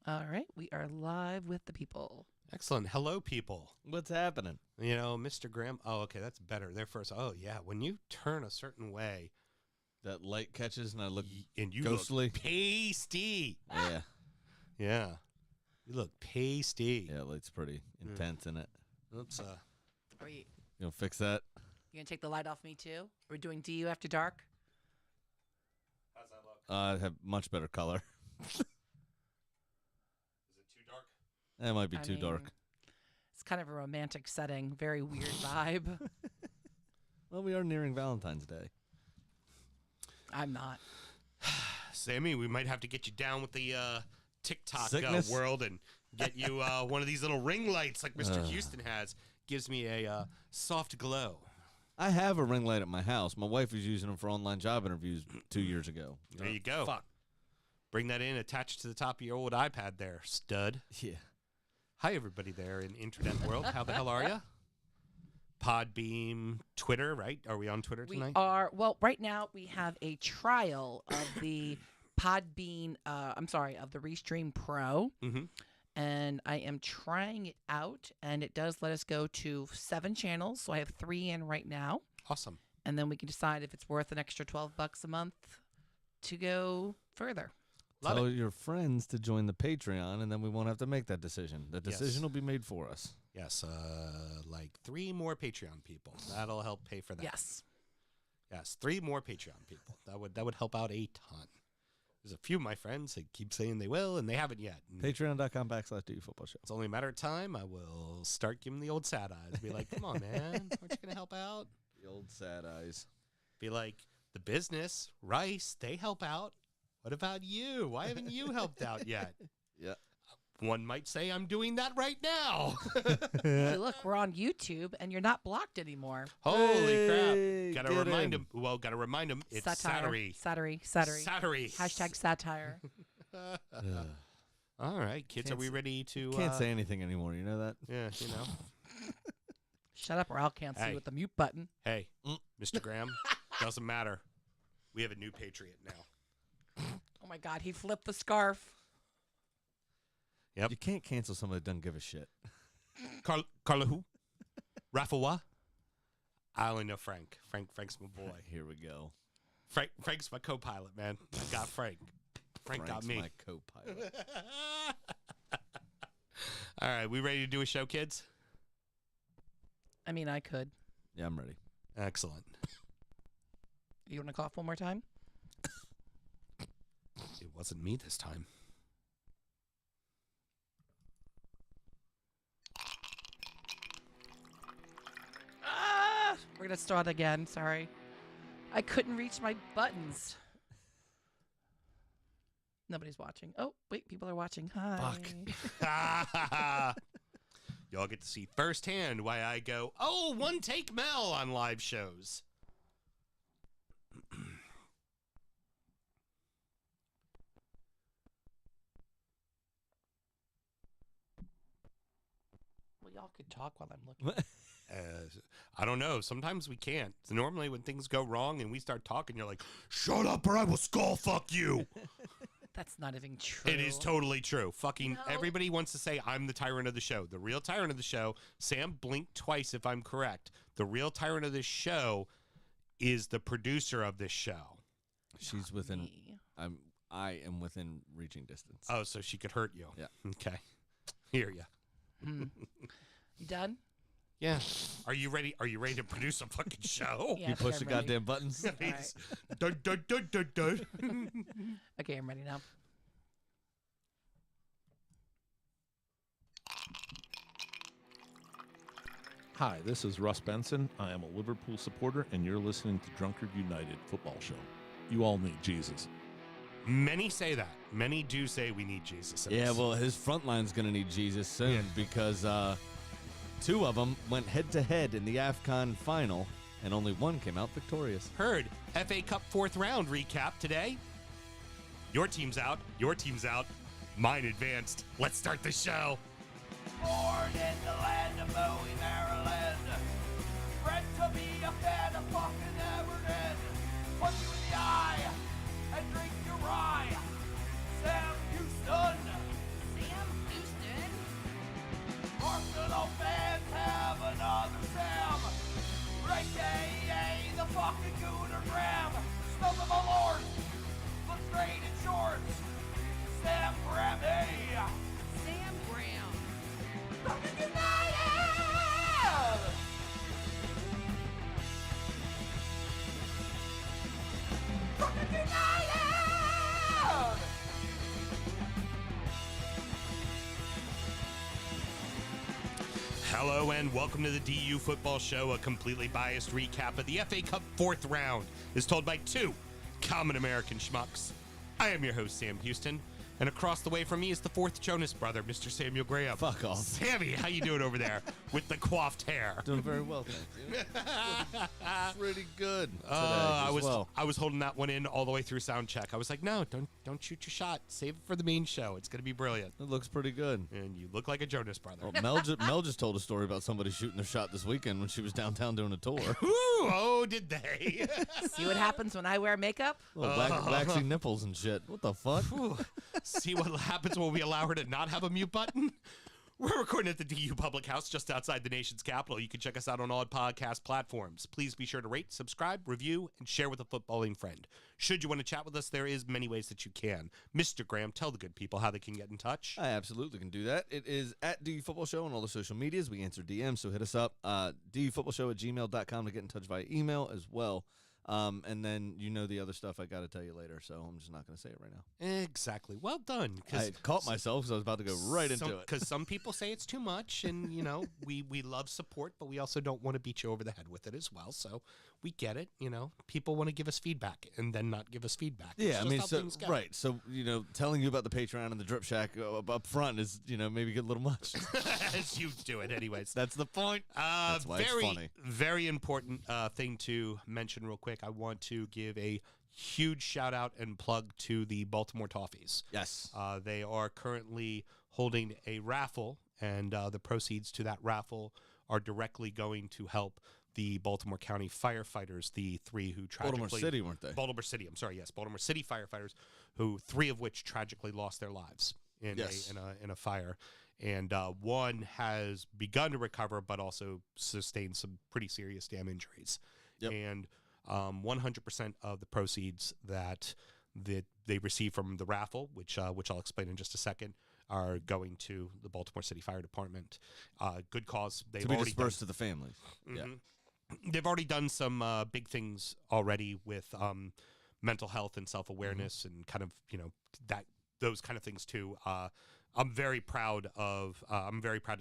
All right, we are live with the people. Excellent. Hello, people. What's happening? You know, Mr. Graham. Oh, okay, that's better. There first. Oh, yeah. When you turn a certain way, That light catches and I look and you ghostly. look pasty. Yeah. Yeah, you look pasty. Yeah, light's pretty intense in it. Oops. Are you You gonna fix that? gonna take the light off me too? Are we doing DU after dark? How's that look? I have much better color. Is it too dark? That might be I too dark. mean, It's kind of a romantic setting, very weird vibe. Well, we are nearing Valentine's Day. I'm not. Sammy, we might have to get you down with the TikTok Sickness? world and get you one of these little ring lights like Mr. Houston has. Gives me a soft glow. I have a ring light at my house. My wife was using them for online job interviews 2 years ago. There you go. Fuck. Bring that in, attach it to the top of your old iPad there, stud. Yeah. Hi, everybody there in internet world. How the hell are you? Podbeam, Twitter, right? Are we on Twitter We tonight? are, well, right now we have a trial of the Podbean, of the Restream Pro. Mhm. And I am trying it out, and it does let us go to 7 channels. So I have 3 in right now. Awesome. And then we can decide if it's worth an extra $12 a month to go further. Love Tell it. your friends to join the Patreon, and then we won't have to make that decision. The Yes. decision will be made for us. Yes, like 3 more Patreon people. That'll help pay for that. Yes. Yes, 3 more Patreon people. That would help out a ton. There's a few of my friends that keep saying they will, and they haven't yet. And Patreon.com/DUFootballShow. it's only a matter of time. I will start giving the old sad eyes. Be like, come on, man. Aren't you going to help out? The old sad eyes. Be like, the business, Rice, they help out. What about you? Why haven't you helped out yet? Yeah. One might say I'm doing that right now. Hey, look, we're on YouTube, and you're not blocked anymore. Holy Hey, crap. Gotta get remind in. him. Well, gotta remind him it's Saturday. Satire. Saturday. Hashtag satire. All right, kids, Can't are we ready to... Can't say anything anymore. You know that? Yeah, you know. Shut up, or I'll cancel Hey. you with the mute button. Hey, Mr. Graham, doesn't matter. We have a new Patriot now. Oh, my God. He flipped the scarf. Yep. You can't cancel somebody that doesn't give a shit. Carla who? Rafawa? I only know Frank. Frank's my boy. Here we go. Frank's my co-pilot, man. I got Frank. Frank got Frank's me. my co-pilot. All right, we ready to do a show, kids? I mean, I could. Yeah, I'm ready. Excellent. You want to cough one more time? It wasn't me this time. We're going to start again. Sorry. I couldn't reach my buttons. Nobody's watching. Oh, wait. People are watching. Hi. Fuck. Y'all get to see firsthand why I go, oh, one take Mel on live shows. Well, y'all could talk while I'm looking. I don't know. Sometimes we can't. So normally when things go wrong and we start talking, you're like, shut up or I will skull fuck you. That's not even true. It is totally true. Fucking No. everybody wants to say I'm the tyrant of the show. The real tyrant of the show, Sam blinked twice if I'm correct. The real tyrant of this show is the producer of this show. She's within. Me. I am within reaching distance. Oh, so she could hurt you. Yeah. Okay. Hear ya. You done? Yeah. Are you ready? Are you ready to produce a fucking show? Yeah, I You think push the I'm ready. goddamn buttons. All right. Dun, dun, dun, dun, dun. Okay, I'm ready now. Hi, this is Russ Benson. I am a Liverpool supporter, and you're listening to Drunkard United Football Show. You all need Jesus. Many say that. Many do say we need Jesus. Yeah, well, his front line's going to need Jesus soon because 2 of them went head-to-head in the AFCON final, and only one came out victorious. Heard FA Cup 4th round recap today. Your team's out. Your team's out. Mine advanced. Let's start the show. Born in the land of Bowie, Maryland. Bred to be a fan of fucking Everton. Punch you in the eye and drink your rye. Sam Houston, fucking Gooner Graham. Stump of my lord. Look straight in shorts. Sam Graham, hey. Sam Graham. Fucking United! Fucking United! Hello and welcome to the DU Football Show, a completely biased recap of the FA Cup fourth round is told by two common American schmucks. I am your host, Sam Houston, and across the way from me is the fourth Jonas brother, Mr. Samuel Graham. Fuck off. Sammy, how you doing over there with the coiffed hair? Doing very well, thank you. Pretty good today I as was well. I was holding that one in all the way through sound check. I was like, no, don't shoot your shot. Save it for the main show. It's gonna be brilliant. It looks pretty good. And you look like a Jonas brother. Well, Mel just told a story about somebody shooting their shot this weekend when she was downtown doing a tour. Ooh, oh, did they? See what happens when I wear makeup? Little waxy nipples and shit. What the fuck? Ooh. See what happens when we allow her to not have a mute button? We're recording at the DU Public House just outside the nation's capital. You can check us out on all podcast platforms. Please be sure to rate, subscribe, review, and share with a footballing friend. Should you want to chat with us, there is many ways that you can. Mr. Graham, tell the good people how they can get in touch. I absolutely can do that. It is at DU Football Show on all the social medias. We answer DMs, so hit us up. DUFootballShow@gmail.com to get in touch via email as well. And then you know the other stuff I got to tell you later, so I'm just not going to say it right now. Exactly. Well done. I caught myself because I was about to go right into it. Because some people say it's too much, and, you know, we love support, but we also don't want to beat you over the head with it as well. So we get it, you know. People want to give us feedback and then not give us feedback. It's Yeah, I just mean, how so things go. right. So, you know, telling you about the Patreon and the Drip Shack up front is, you know, maybe get a little much. As you do it anyways. That's the point. That's why very, it's funny. very important thing to mention real quick. I want to give a huge shout out and plug to the Baltimore Toffees. Yes. They are currently holding a raffle, and the proceeds to that raffle are directly going to help the Baltimore County firefighters, the three who tragically... Baltimore City, weren't they? Baltimore City, I'm sorry, yes. Baltimore City firefighters, who three of which tragically lost their lives in a fire. And one has begun to recover, but also sustained some pretty serious damn injuries. Yep. And 100% of the proceeds that they receive from the raffle, which I'll explain in just a second, are going to the Baltimore City Fire Department. Good cause. They've To be already dispersed to the families. Yeah. They've already done some big things already with mental health and self-awareness and kind of, you know, those kind of things too. I'm very proud to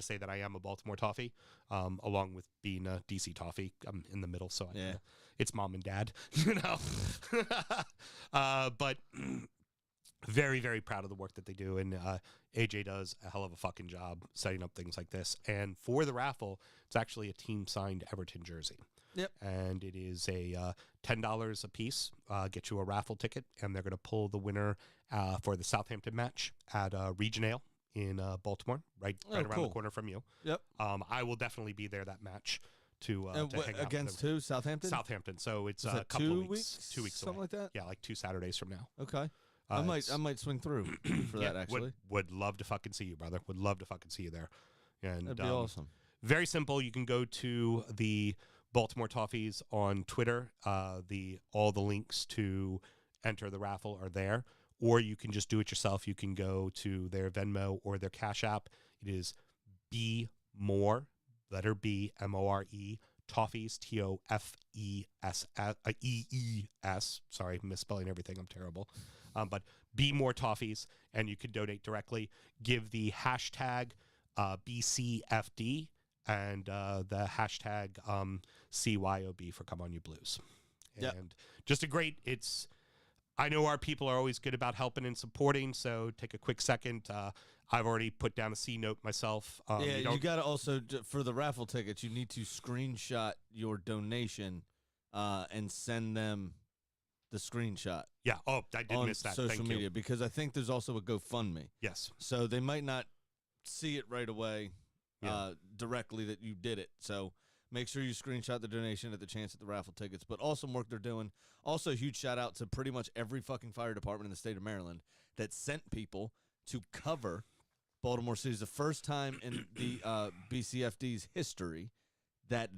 say that I am a Baltimore Toffee, along with being a DC Toffee. I'm in the middle, so it's mom and dad, you know. But very, very proud of the work that they do, and AJ does a hell of a fucking job setting up things like this. And for the raffle, it's actually a team-signed Everton jersey. Yep. And it is a $10 a piece, get you a raffle ticket, and they're going to pull the winner for the Southampton match at Region Ale in Baltimore, right around the corner from you. Yep. I will definitely be there that match to hang out against with who? Southampton? Southampton. So it's Is a that couple 2 of weeks, 2 weeks something away. like that? Yeah, like 2 Saturdays from now. Okay. I might swing through for that, actually. Would love to fucking see you, brother. Would love to fucking see you there. And That'd be awesome. Very simple. You can go to the Baltimore Toffees on Twitter. All the links to enter the raffle are there. Or you can just do it yourself. You can go to their Venmo or their Cash App. It is B More, letter B, MORE, Toffees, TOFEES. Sorry, misspelling everything. I'm terrible. But Be More Toffees, and you can donate directly. Give the hashtag BCFD and the hashtag CYOB for Come On You Blues. Yep. And just a great, I know our people are always good about helping and supporting, so take a quick second. I've already put down a C note myself. You got to also, for the raffle tickets, you need to screenshot your donation and send them the screenshot. Yeah. Oh, I did on miss that. social Thank media you. because I think there's also a GoFundMe. Yes. So they might not see it right away directly that you did it. So make sure you screenshot the donation at the chance at the raffle tickets. But awesome work they're doing. Also, huge shout out to pretty much every fucking fire department in the state of Maryland that sent people to cover Baltimore City. It's the first time in the BCFD's history that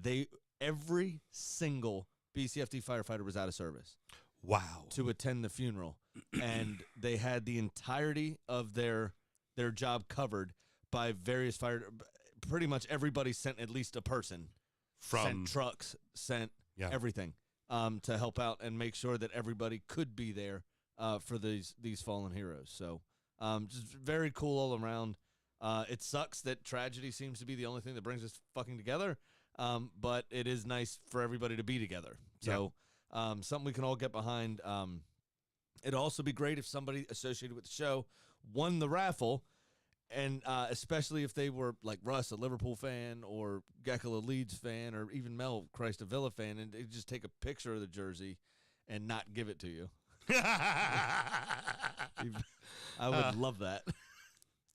every single BCFD firefighter was out of service Wow. to attend the funeral, and they had the entirety of their job covered by various fire. Pretty much everybody sent at least a person, sent trucks, sent everything to help out and make sure that everybody could be there for these fallen heroes. So just very cool all around. It sucks that tragedy seems to be the only thing that brings us fucking together, but it is nice for everybody to be together. So something we can all get behind. It'd also be great if somebody associated with the show won the raffle, and especially if they were like Russ, a Liverpool fan, or Geckel, a Leeds fan, or even Mel, Christ, a Villa fan, and they'd just take a picture of the jersey and not give it to you. I would love that.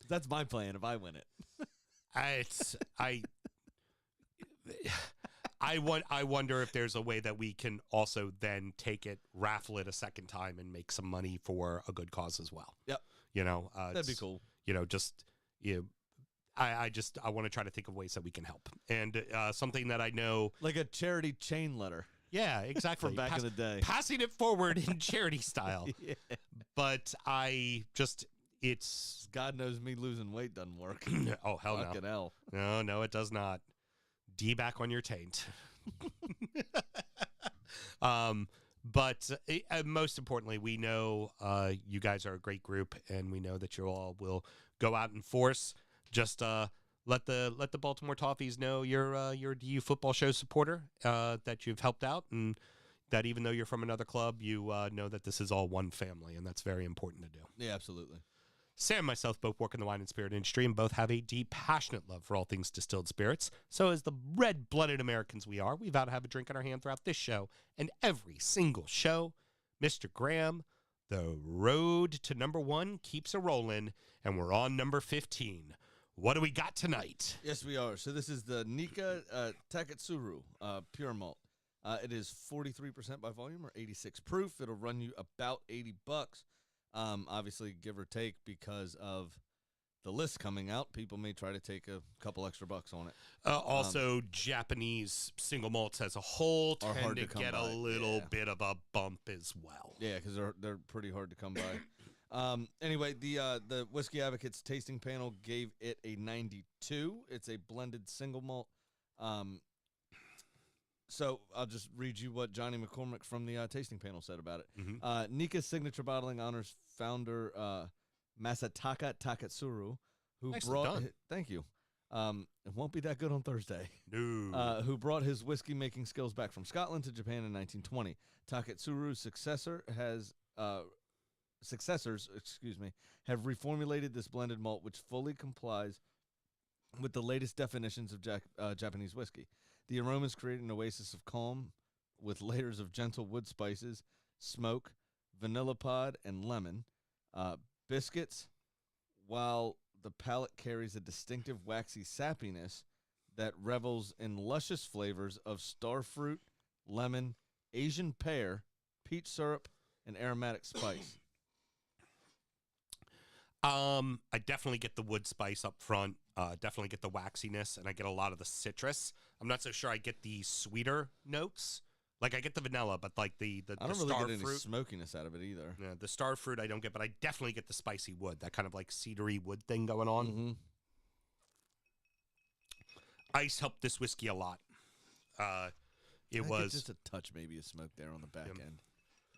That's my plan if I win it. I wonder if there's a way that we can also then take it, raffle it a second time, and make some money for a good cause as well. Yep. That'd be cool. I want to try to think of ways that we can help, and something that I know, like a charity chain letter. Yeah, exactly. From back in the day, passing it forward in charity style. Yeah. But it's God knows me losing weight doesn't work. Oh hell no! Fucking hell. No, it does not. D back on your taint. But most importantly, we know you guys are a great group, and we know that you all will go out in force. Just let the Baltimore Toffees know you're a DU football show supporter, that you've helped out, and that even though you're from another club, you know that this is all one family, and that's very important to do. Yeah, absolutely. Sam and myself both work in the wine and spirit industry and both have a deep, passionate love for all things distilled spirits. So as the red-blooded Americans we are, we vow to have a drink in our hand throughout this show and every single show. Mr. Graham, the road to number 1 keeps a-rolling, and we're on number 15. What do we got tonight? Yes, we are. So this is the Nika Taketsuru Pure Malt. It is 43% by volume or 86 proof. It'll run you about $80. Obviously, give or take, because of the list coming out, people may try to take a couple extra bucks on it. Also, Japanese single malts as a whole tend to get a little bit of a bump as well. Yeah, because they're pretty hard to come by. Anyway, the Whisky Advocate's tasting panel gave it a 92. It's a blended single malt. So I'll just read you what Johnny McCormick from the tasting panel said about it. Mm-hmm. Nika's signature bottling honors founder Masataka Taketsuru, who thank you. It won't be that good on Thursday. No. Who brought his whiskey making skills back from Scotland to Japan in 1920. Taketsuru's successors have reformulated this blended malt, which fully complies with the latest definitions of Japanese whiskey. The aromas create an oasis of calm with layers of gentle wood spices, smoke, vanilla pod, and lemon. Biscuits, while the palate carries a distinctive waxy sappiness that revels in luscious flavors of starfruit, lemon, Asian pear, peach syrup, and aromatic spice. I definitely get the wood spice up front. Definitely get the waxiness, and I get a lot of the citrus. I'm not so sure I get the sweeter notes. Like, I get the vanilla, but like the I don't really get any smokiness out of it either. Yeah, the star fruit I don't get, but I definitely get the spicy wood, that kind of like cedary wood thing going on. Mm-hmm. Ice helped this whiskey a lot. It was just a touch, maybe a smoke there on the back end,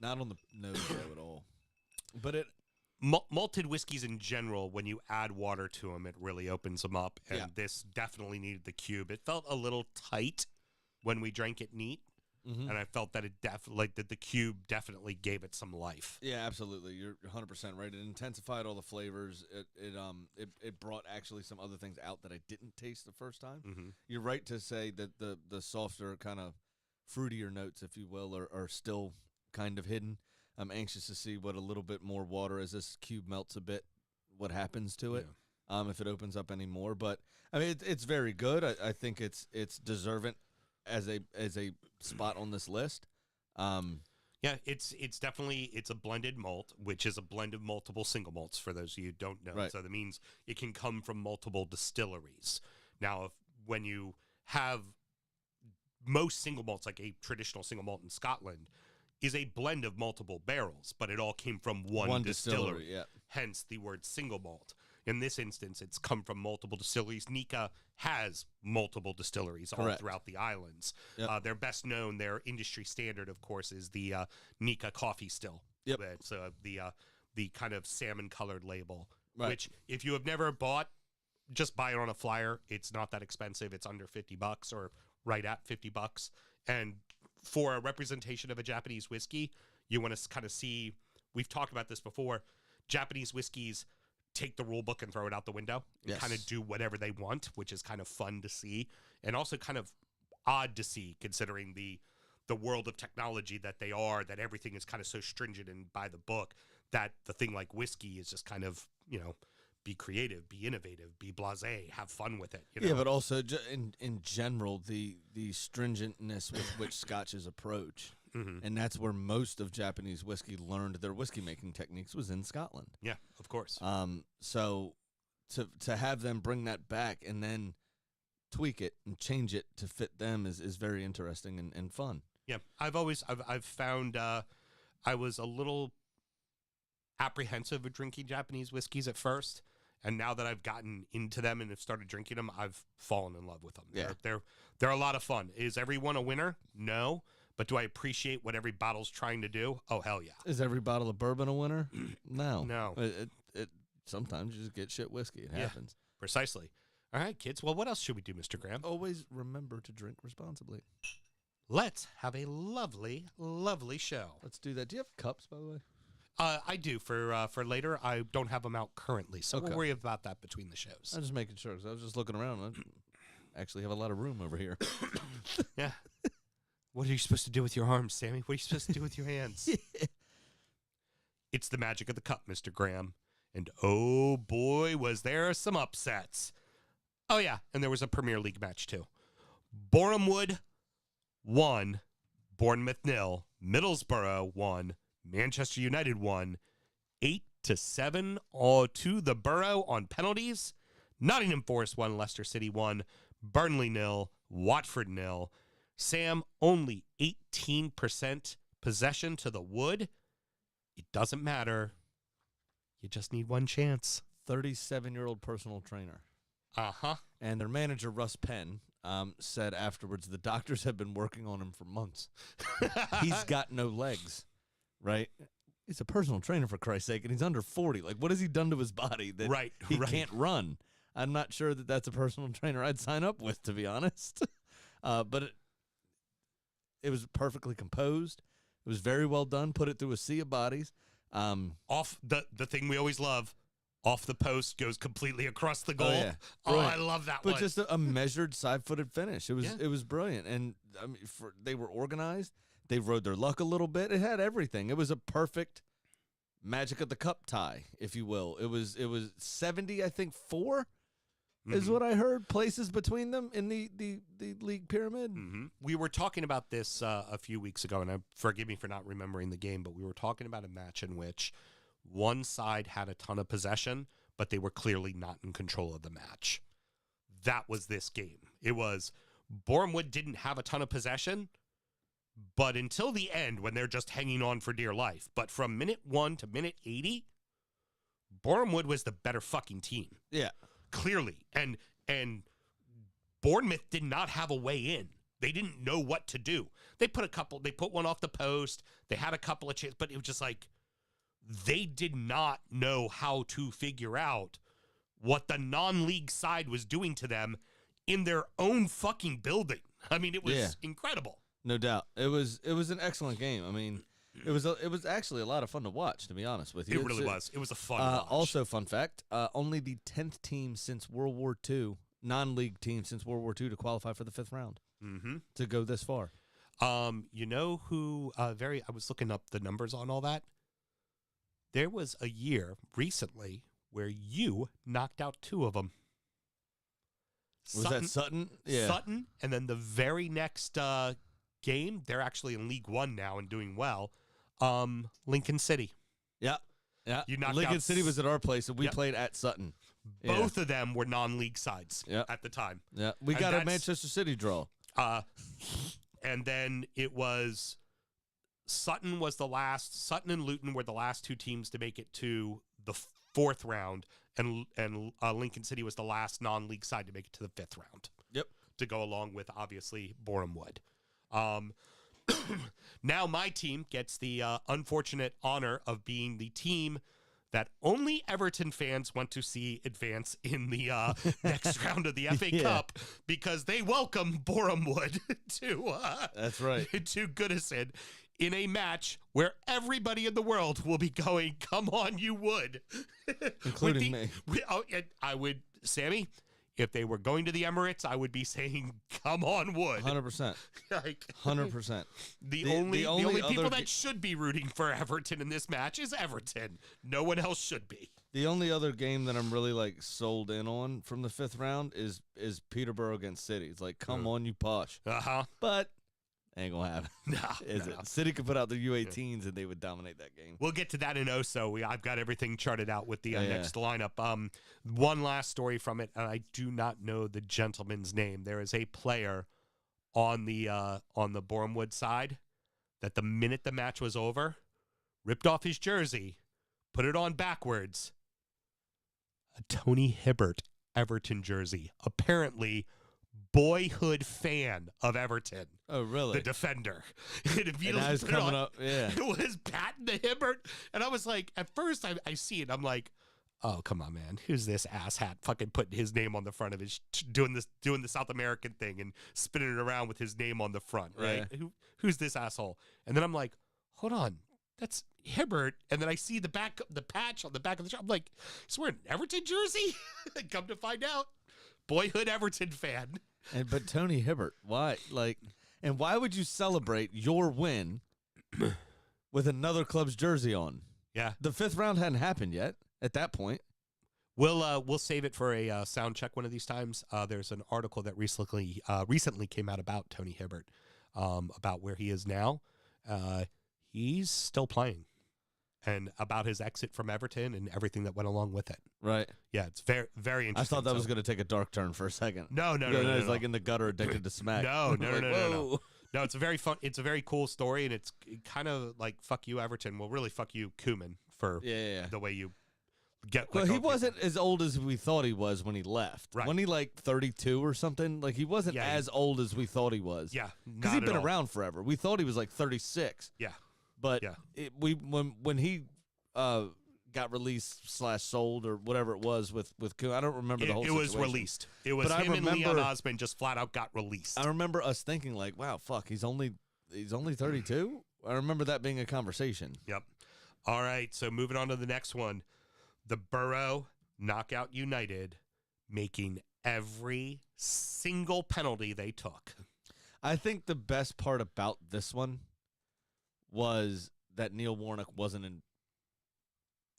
not on the nose though at all. But it. Malted whiskeys in general, when you add water to them, it really opens them up. And this definitely needed the cube. It felt a little tight when we drank it neat. Mm-hmm. And I felt that the cube definitely gave it some life. Yeah, absolutely. You're 100% right. It intensified all the flavors. It brought actually some other things out that I didn't taste the first time. Mm-hmm. You're right to say that the softer, kind of fruitier notes, if you will, are still kind of hidden. I'm anxious to see what a little bit more water, as this cube melts a bit, what happens to it, if it opens up any more. But I mean, it's very good. I think it's deserving as a spot on this list. Yeah, it's definitely a blended malt, which is a blend of multiple single malts. For those of you who don't know, right. So that means it can come from multiple distilleries. Now, when you have most single malts, like a traditional single malt in Scotland, is a blend of multiple barrels, but it all came from one distillery. Yeah. Hence the word single malt. In this instance, it's come from multiple distilleries. Nika has multiple distilleries all Correct. throughout the islands. Yep. Their best known, their industry standard, of course, is the Nika coffee still. Yep. It's the kind of salmon colored label, Right. which if you have never bought, just buy it on a flyer. It's not that expensive. It's under $50 or right at $50. And for a representation of a Japanese whiskey, you want to kind of see, we've talked about this before, Japanese whiskeys take the rule book and throw it out the window and Yes. kind of do whatever they want, which is kind of fun to see and also kind of odd to see considering the world of technology that they are, that everything is kind of so stringent and by the book, that the thing like whiskey is just kind of, be creative, be innovative, be blasé, have fun with it. Yeah, but also in general, the stringentness with which Scotches approach, and that's where most of Japanese whiskey learned their whiskey making techniques was in Scotland. Yeah, of course. So to have them bring that back and then tweak it and change it to fit them is very interesting and fun. Yeah, I've found I was a little apprehensive of drinking Japanese whiskeys at first, and now that I've gotten into them and have started drinking them, I've fallen in love with them. Yeah. They're a lot of fun. Is everyone a winner? No. But do I appreciate what every bottle's trying to do? Oh, hell yeah. Is every bottle of bourbon a winner? No. No. It sometimes you just get shit whiskey. It Yeah. happens. Precisely. All right, kids. Well, what else should we do, Mr. Graham? Always remember to drink responsibly. Let's have a lovely, lovely show. Let's do that. Do you have cups, by the way? I do for later. I don't have them out currently, so Okay. we'll worry about that between the shows. I'm just making sure because I was just looking around. I actually have a lot of room over here. Yeah. What are you supposed to do with your arms, Sammy? What are you supposed to do with your hands? It's the magic of the cup, Mr. Graham. And oh boy, was there some upsets. Oh yeah, and there was a Premier League match too. Bournemouth 1, Bournemouth 0, Middlesbrough 1, Manchester United 1, 8-7 all to the Borough on penalties. Nottingham Forest 1, Leicester City 1, Burnley 0, Watford 0. Sam, only 18% possession to the Wood. It doesn't matter. You just need one chance. 37-year-old personal trainer. Uh-huh. And their manager, Russ Penn, said afterwards the doctors have been working on him for months. He's got no legs, right? He's a personal trainer, for Christ's sake, and he's under 40. Like, what has he done to his body that he can't run? I'm not sure that that's a personal trainer I'd sign up with, to be honest. But it was perfectly composed. It was very well done. Put it through a sea of bodies. Off the thing we always love, off the post, goes completely across the goal. Oh, yeah. Oh, I love that one. But just a measured side-footed finish. It was Yeah. it was brilliant, and I mean, they were organized. They rode their luck a little bit. It had everything. It was a perfect magic of the cup tie, if you will. It was 70, I think, 4 is what I heard. Places between them in the league pyramid. Mm-hmm. We were talking about this a few weeks ago, and forgive me for not remembering the game, but we were talking about a match in which one side had a ton of possession, but they were clearly not in control of the match. That was this game. It was Bournemouth didn't have a ton of possession, but until the end when they're just hanging on for dear life. But from minute 1 to minute 80, Bournemouth was the better fucking team. Yeah. Clearly. And Bournemouth did not have a way in. They didn't know what to do. They put one off the post. They had a couple of chances, but it was just like they did not know how to figure out what the non-league side was doing to them in their own fucking building. I mean, it was incredible. No doubt. It was an excellent game. I mean, it was actually a lot of fun to watch, to be honest with you. It really was. It was a fun watch. Also, fun fact, only the 10th team since World War II, non-league team since World War II to qualify for the 5th round. Mm-hmm. To go this far. You know who I was looking up the numbers on all that. There was a year recently where you knocked out 2 of them. Was that Sutton? Yeah. Sutton, and then the very next game, they're actually in League One now and doing well. Lincoln City. Yeah. Yeah. You knocked Lincoln out City was at our place, and we played at Sutton. Both of them were non-league sides at the time. Yeah. We And got a that's- Manchester City draw. And then it was Sutton and Luton were the last two teams to make it to the fourth round, and Lincoln City was the last non-league side to make it to the fifth round. Yep. To go along with, obviously, Boreham Wood. Now my team gets the unfortunate honor of being the team that only Everton fans want to see advance in the next round of the FA Cup, because they welcome Boreham Wood to that's right, to Goodison in a match where everybody in the world will be going, "Come on, you Wood," including me. I would, Sammy. If they were going to the Emirates, I would be saying, "Come on, Wood." 100%. Like 100%. The only people that should be rooting for Everton in this match is Everton. No one else should be. The only other game that I'm really like sold in on from the fifth round is Peterborough against City. It's like, come on, you posh. But ain't gonna happen. Is it? City could put out their U18s and they would dominate that game. We'll get to that in Oso. I've got everything charted out with the next lineup. One last story from it, and I do not know the gentleman's name. There is a player on the Boreham Wood side that the minute the match was over, ripped off his jersey, put it on backwards. A Tony Hibbert Everton jersey. Apparently, boyhood fan of Everton. Oh, really? The defender. And now he's coming up. Yeah. It was patting the Hibbert. And I was like, at first I see it. I'm like, oh, come on, man. Who's this asshat fucking putting his name on the front of his, doing the South American thing and spinning it around with his name on the front, right? Yeah. Who's this asshole? And then I'm like, hold on. That's Hibbert. And then I see the patch on the back of the shirt. I'm like, he's wearing an Everton jersey? Come to find out, boyhood Everton fan. But Tony Hibbert, why? And why would you celebrate your win with another club's jersey on? Yeah. The fifth round hadn't happened yet at that point. We'll save it for a sound check one of these times. There's an article that recently came out about Tony Hibbert, about where he is now. He's still playing, and about his exit from Everton and everything that went along with it. Right. Yeah, it's very, very interesting. I thought that was going to take a dark turn for a second. No. He's like in the gutter, addicted to smack. No. Whoa. No, it's a very fun. It's a very cool story, and it's kind of like fuck you, Everton. Well, really, fuck you, Koeman, for the way you get. Well, he wasn't as old as we thought he was when he left. Right. When he 32 or something, like he wasn't as old as we thought he was. Yeah, because he'd been around forever. We thought he was like 36. Yeah, but when he got released / sold or whatever it was with Koeman, I don't remember the whole situation. It was released. It was him and Leon Osmond just flat out got released. I remember us thinking like, wow, fuck, he's only 32? I remember that being a conversation. Yep. All right, so moving on to the next one. The Borough Knockout United making every single penalty they took. I think the best part about this one was that Neil Warnock wasn't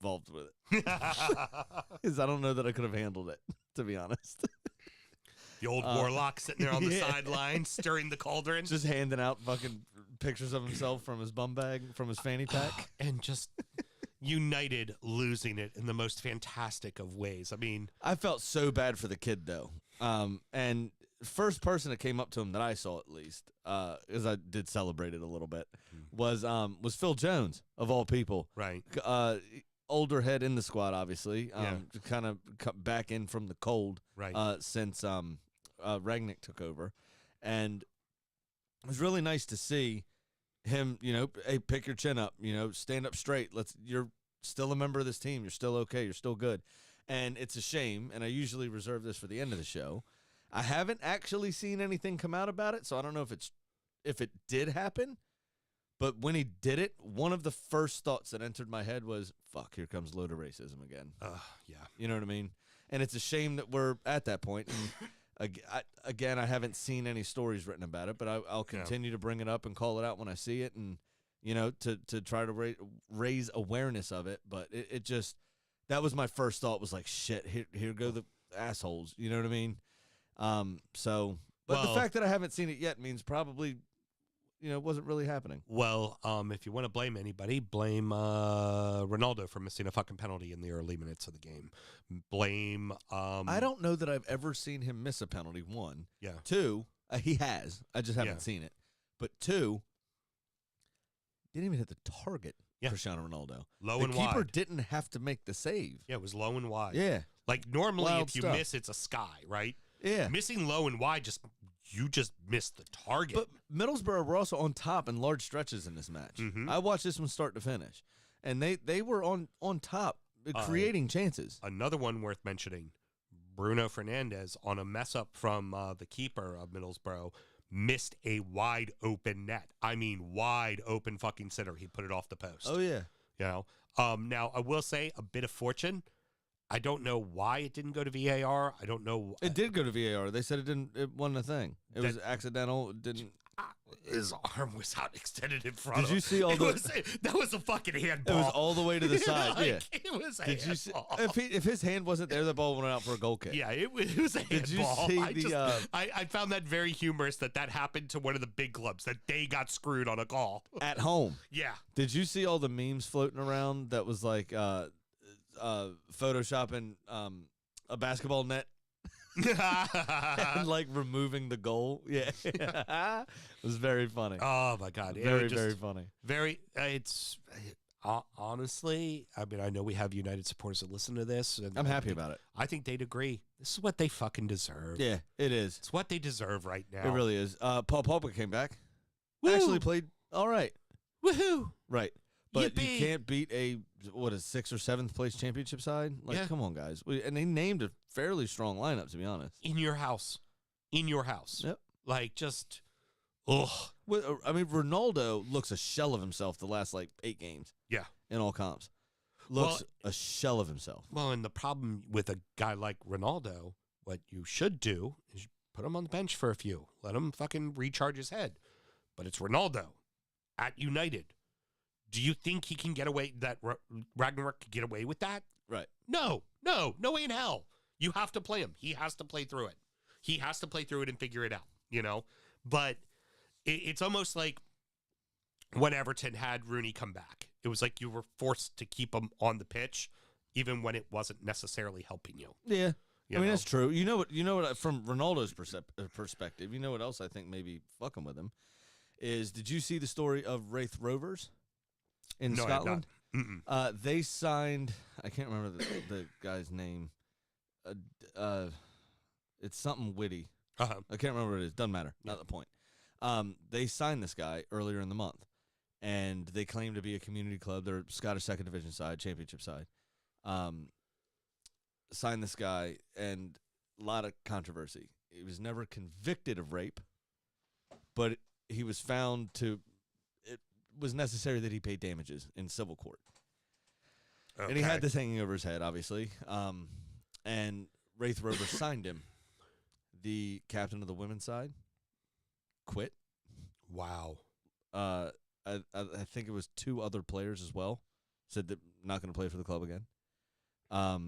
involved with it. Because I don't know that I could have handled it, to be honest. The old warlock sitting there on the sideline, stirring the cauldron. Just handing out fucking pictures of himself from his bum bag, from his fanny pack. And just United losing it in the most fantastic of ways. I mean, I felt so bad for the kid, though. And first person that came up to him that I saw, at least, because I did celebrate it a little bit, was Phil Jones, of all people. Right. Older head in the squad, obviously. Kind of back in from the cold. Right. Since Ragnick took over. And it was really nice to see him, hey, pick your chin up, stand up straight. You're still a member of this team. You're still okay. You're still good. And it's a shame, and I usually reserve this for the end of the show. I haven't actually seen anything come out about it, so I don't know if it did happen. But when he did it, one of the first thoughts that entered my head was, fuck, here comes load of racism again. Yeah. You know what I mean? And it's a shame that we're at that point. And again, I haven't seen any stories written about it, but I'll continue to bring it up and call it out when I see it, and to try to raise awareness of it. But it just, that was my first thought, was like, shit, here go the assholes. You know what I mean? But the fact that I haven't seen it yet means probably, it wasn't really happening. Well, if you want to blame anybody, blame Ronaldo for missing a fucking penalty in the early minutes of the game. Blame. I don't know that I've ever seen him miss a penalty. One. Yeah. Two, he has. I just haven't seen it. But 2, didn't even hit the target. Yeah. Cristiano Ronaldo. Low the and keeper wide. didn't have to make the save. Yeah, it was low and wide. Yeah. Like normally Wild if you stuff. miss, it's a sky, right? Yeah. Missing low and wide, you just missed the target. But Middlesbrough were also on top in large stretches in this match. Mhm. I watched this one start to finish, and they were on top, creating chances. Another one worth mentioning, Bruno Fernandes on a mess up from the keeper of Middlesbrough missed a wide open net. I mean, wide open fucking sitter. He put it off the post. Oh yeah. You know. Now I will say a bit of fortune. I don't know why it didn't go to VAR. I don't know. It did go to VAR. They said it didn't. It wasn't a thing. It was accidental. It didn't. His arm was out extended in front. Did you see all that was a fucking handball. It was all the way to the side. Like, Yeah. it was a Did you see? handball. If his hand wasn't there, the ball went out for a goal kick. Yeah, it was a handball. Did you see I found that very humorous that happened to one of the big clubs, that they got screwed on a call. At home? Yeah. Did you see all the memes floating around that was like photoshopping a basketball net and like removing the goal? Yeah. It was very funny. Oh my God. Very, very funny. Very, it's honestly, I mean, I know we have United supporters that listen to this. And I'm happy about it. I think they'd agree. This is what they fucking deserve. Yeah, it is. It's what they deserve right now. It really is. Paul Pogba came back. Woo! Actually played all right. Woohoo! Right. But Yippee! you can't beat a 6th or 7th place championship side. Like, Yeah. come on, guys. And they named a fairly strong lineup, to be honest. In your house. Yep. Like, just, ugh. Well, I mean, Ronaldo looks a shell of himself the last 8 games. Yeah. In all comps, looks a shell of himself. Well, and the problem with a guy like Ronaldo, what you should do is put him on the bench for a few. Let him fucking recharge his head. But it's Ronaldo at United. Do you think he can get away, that Ragnarok could get away with that? Right. No way in hell. You have to play him. He has to play through it. He has to play through it and figure it out, you know? But it's almost like when Everton had Rooney come back. It was like you were forced to keep him on the pitch, even when it wasn't necessarily helping you. Yeah. You I mean, know? that's true. You know what, from Ronaldo's perspective, you know what else I think maybe fucking with him is, did you see the story of Wraith Rovers in No, I have Scotland? not. They signed, I can't remember the guy's name. It's something witty. Uh-huh. I can't remember what it is. Doesn't matter. Not the point. They signed this guy earlier in the month, and they claim to be a community club. They're Scottish second division side, championship side. Signed this guy, and a lot of controversy. He was never convicted of rape, but he was found to. It was necessary that he pay damages in civil court. Okay. And he had this hanging over his head, obviously. And Wraith Rovers signed him. The captain of the women's side quit. Wow. I think it was 2 other players as well said that not going to play for the club again. A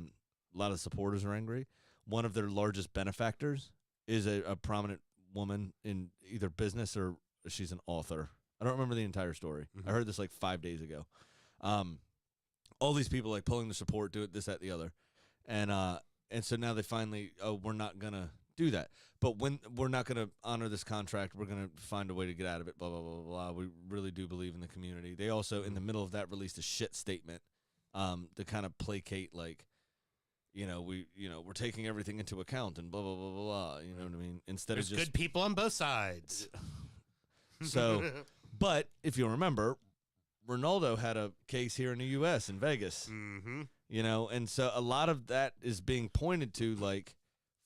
lot of supporters are angry. One of their largest benefactors is a prominent woman in either business or she's an author. I don't remember the entire story. Mm-hmm. I heard this 5 days ago. All these people pulling the support, do it, this, that, the other. And so now they finally, we're not going to do that. But when we're not going to honor this contract, we're going to find a way to get out of it, blah, blah, blah, blah. We really do believe in the community. They also, in the middle of that, released a shit statement to kind of placate, we're taking everything into account and blah, blah, blah, blah, blah. You know what I mean? Instead There's of just good people on both sides. So, but if you remember, Ronaldo had a case here in the U.S. in Vegas, Mm-hmm. and so a lot of that is being pointed to,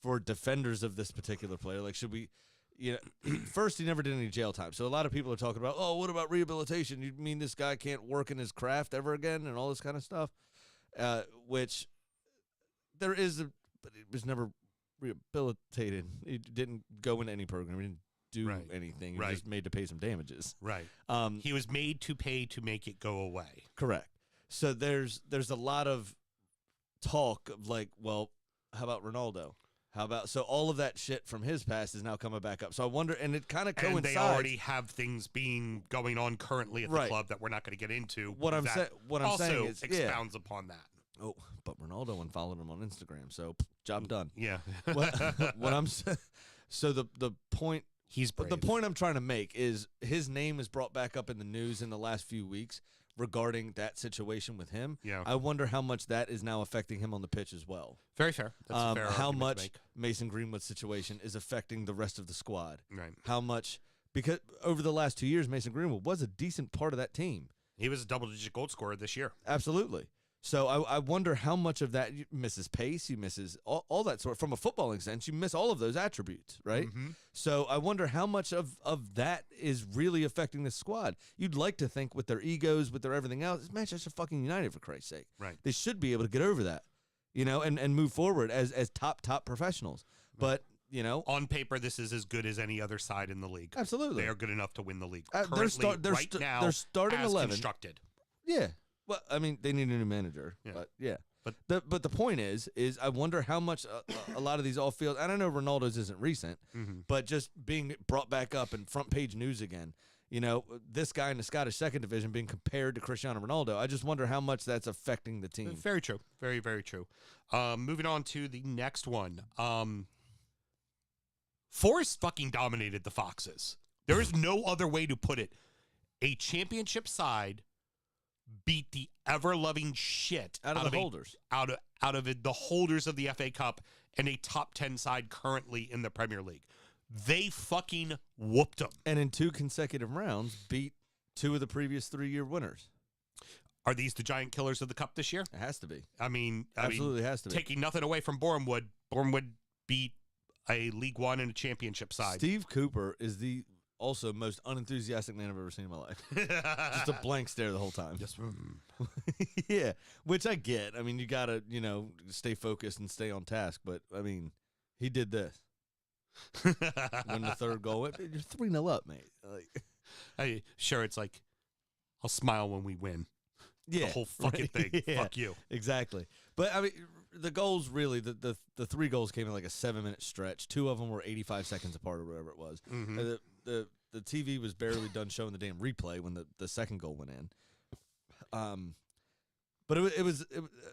for defenders of this particular player. Should we, first, he never did any jail time. So a lot of people are talking about, oh, what about rehabilitation? You mean this guy can't work in his craft ever again and all this kind of stuff, which there is, but it was never rehabilitated. He didn't go into any program. He didn't do Right. anything. He Right. was just made to pay some damages. Right. He was made to pay to make it go away. Correct. So there's a lot of talk of well, how about Ronaldo? How about, so all of that shit from his past is now coming back up. So I wonder, and it kind of coincides. And they already have things going on currently at the Right. club that we're not going to get into. What I'm that saying is, expounds upon that. Oh, but Ronaldo unfollowed him on Instagram, so job done. Yeah. What I'm saying, so the point He's brave. But the point I'm trying to make is his name is brought back up in the news in the last few weeks regarding that situation with him. Yeah. I wonder how much that is now affecting him on the pitch as well. Very fair. That's a fair How argument to much make. Mason Greenwood's situation is affecting the rest of the squad. Right. How much, because over the last 2 years, Mason Greenwood was a decent part of that team. He was a double-digit goal scorer this year. Absolutely. So I wonder how much of that you misses pace, you misses all that sort. From a footballing sense, you miss all of those attributes, right? Mm-hmm. So I wonder how much of that is really affecting the squad. You'd like to think with their egos, with their everything else, it's Manchester fucking United, for Christ's sake. Right. They should be able to get over that, and move forward as top professionals. But, On paper, this is as good as any other side in the league. absolutely. They are good enough to win the league. They're Currently, st- they're now, they're starting as 11. constructed. Yeah. Well, I mean, they need a new manager, Yeah. but yeah. But the point is I wonder how much a lot of these off-field, and I know Ronaldo's isn't recent, but just being brought back up in front page news again, this guy in the Scottish second division being compared to Cristiano Ronaldo, I just wonder how much that's affecting the team. Very true. Very, very true. Moving on to the next one. Forest fucking dominated the Foxes. There is no other way to put it. A championship side beat the ever-loving shit Out of the holders. Out of it, the holders of the FA Cup and a top 10 side currently in the Premier League. They fucking whooped them. And in 2 consecutive rounds, beat 2 of the previous 3-year winners. Are these the giant killers of the Cup this year? It has to be. Absolutely has to be. Taking nothing away from Bournemouth beat a League One and a championship side. Steve Cooper is the also most unenthusiastic man I've ever seen in my life. Just a blank stare the whole time. Just, Yeah, which I get. I mean, you got to, stay focused and stay on task. But, I mean, he did this. When the third goal went, you're 3-0 up, mate. Sure, it's like, I'll smile when we win. Yeah, the whole fucking right. thing. Yeah, Fuck you. Exactly. But, I mean, the goals really, the 3 goals came in like a 7-minute stretch. 2 of them were 85 seconds apart or whatever it was. Mm-hmm. The TV was barely done showing the damn replay when the second goal went in. But it was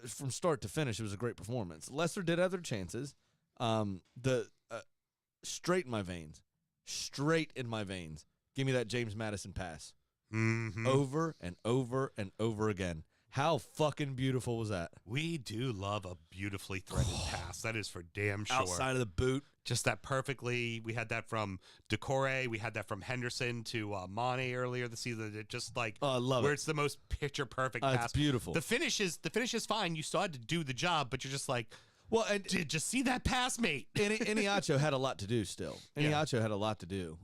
from start to finish, it was a great performance. Leicester did have their chances. Straight in my veins. Give me that James Maddison pass. Mm-hmm. Over and over and over again. How fucking beautiful was that? We do love a beautifully threaded pass. That is for damn sure. Outside of the boot. Just that perfectly. We had that from Decore. We had that from Henderson to Mane earlier this season. It just like Oh, I love where it. it's the most picture perfect pass. It's beautiful. The finish is fine. You still had to do the job, but you're just like, Well, and did you see that pass, mate? Iniacho had a lot to do still. Yeah. Iniacho had a lot to do.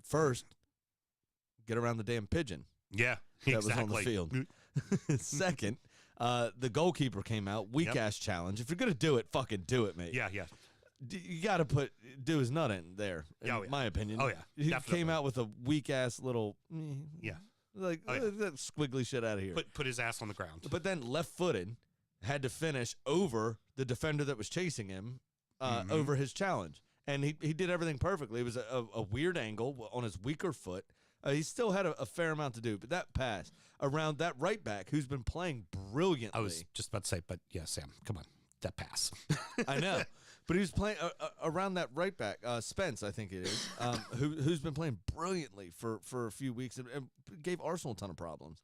First, get around the damn pigeon. Yeah, That exactly. was on the field. Second, the goalkeeper came out. Weak-ass challenge. If you're going to do it, fucking do it, mate. Yeah. You got to do his nut in there, in Oh, yeah. my opinion. Oh, yeah, He definitely. came out with a weak-ass little... Yeah. Like, Oh, yeah. that squiggly shit out of here. Put his ass on the ground. But then left-footed, had to finish over the defender that was chasing him over his challenge. And he did everything perfectly. It was a weird angle on his weaker foot. He still had a fair amount to do. But that pass around that right back who's been playing brilliantly. I was just about to say, but yeah, Sam, come on. That pass. I know. But he was playing around that right back, Spence, I think it is, who's been playing brilliantly for a few weeks and gave Arsenal a ton of problems.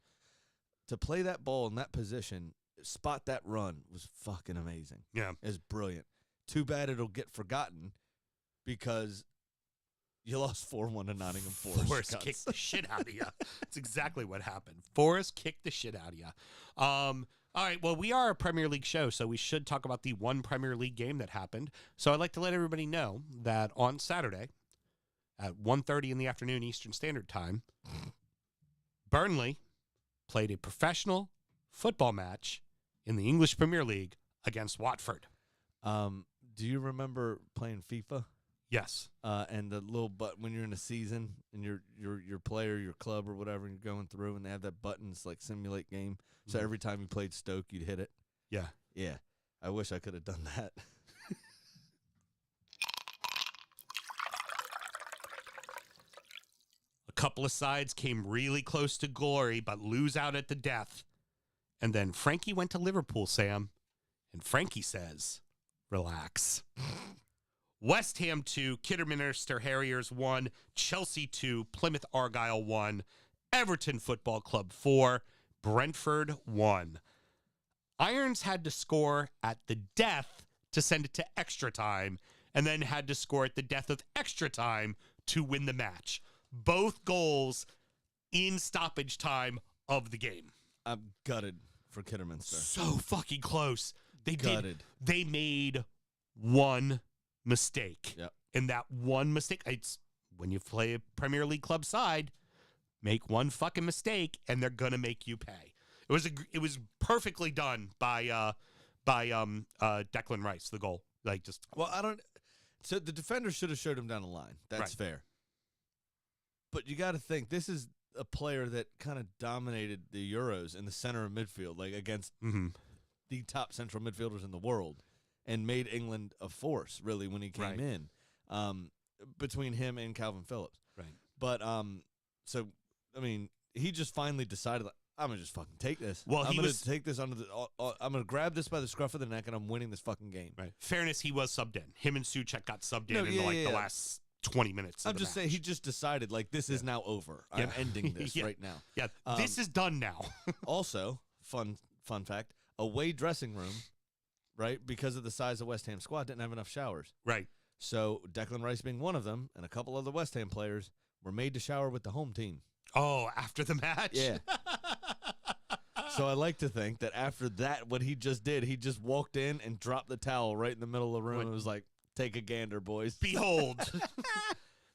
To play that ball in that position, spot that run was fucking amazing. Yeah. It's brilliant. Too bad it'll get forgotten because you lost 4-1 to Nottingham Forest. Forrest kicked the shit out of you. That's exactly what happened. Forrest kicked the shit out of you. All right, well, we are a Premier League show, so we should talk about the one Premier League game that happened. So I'd like to let everybody know that on Saturday at 1:30 in the afternoon Eastern Standard Time, Burnley played a professional football match in the English Premier League against Watford. Do you remember playing FIFA? Yes. And the little button when you're in a season and your player, your club or whatever, and you're going through and they have that button, it's like simulate game. So every time you played Stoke, you'd hit it. Yeah. Yeah. I wish I could have done that. A couple of sides came really close to glory, but lose out at the death. And then Frankie went to Liverpool, Sam. And Frankie says, relax. West Ham 2, Kidderminster Harriers 1, Chelsea 2, Plymouth Argyle 1, Everton Football Club 4, Brentford 1. Irons had to score at the death to send it to extra time, and then had to score at the death of extra time to win the match. Both goals in stoppage time of the game. I'm gutted for Kidderminster. So fucking close. They Gutted. They made one mistake. Yep. And that one mistake, it's when you play a Premier League club side, make one fucking mistake and they're gonna make you pay. It was perfectly done by Declan Rice, the goal. So the defender should have showed him down the line. That's Right. fair. But you got to think, this is a player that kind of dominated the Euros in the center of midfield, like against the top central midfielders in the world, and made England a force, really, when he came in, between him and Calvin Phillips. Right. But, so, I mean, he just finally decided, like, I'm going to just fucking take this. Well, I'm going to take this under the I'm going to grab this by the scruff of the neck, and I'm winning this fucking game. Right. Fairness, he was subbed in. Him and Suchek got subbed in the last 20 minutes. I'm just saying, he just decided, like, this is now over. I'm ending this right now. Yeah, this is done now. Also, fun fact, away dressing room, right, because of the size of West Ham squad, didn't have enough showers. Right. So Declan Rice being one of them, and a couple other West Ham players were made to shower with the home team. Oh, after the match? Yeah. So I like to think that after that, what he just did, he just walked in and dropped the towel right in the middle of the room and was like, take a gander, boys. Behold,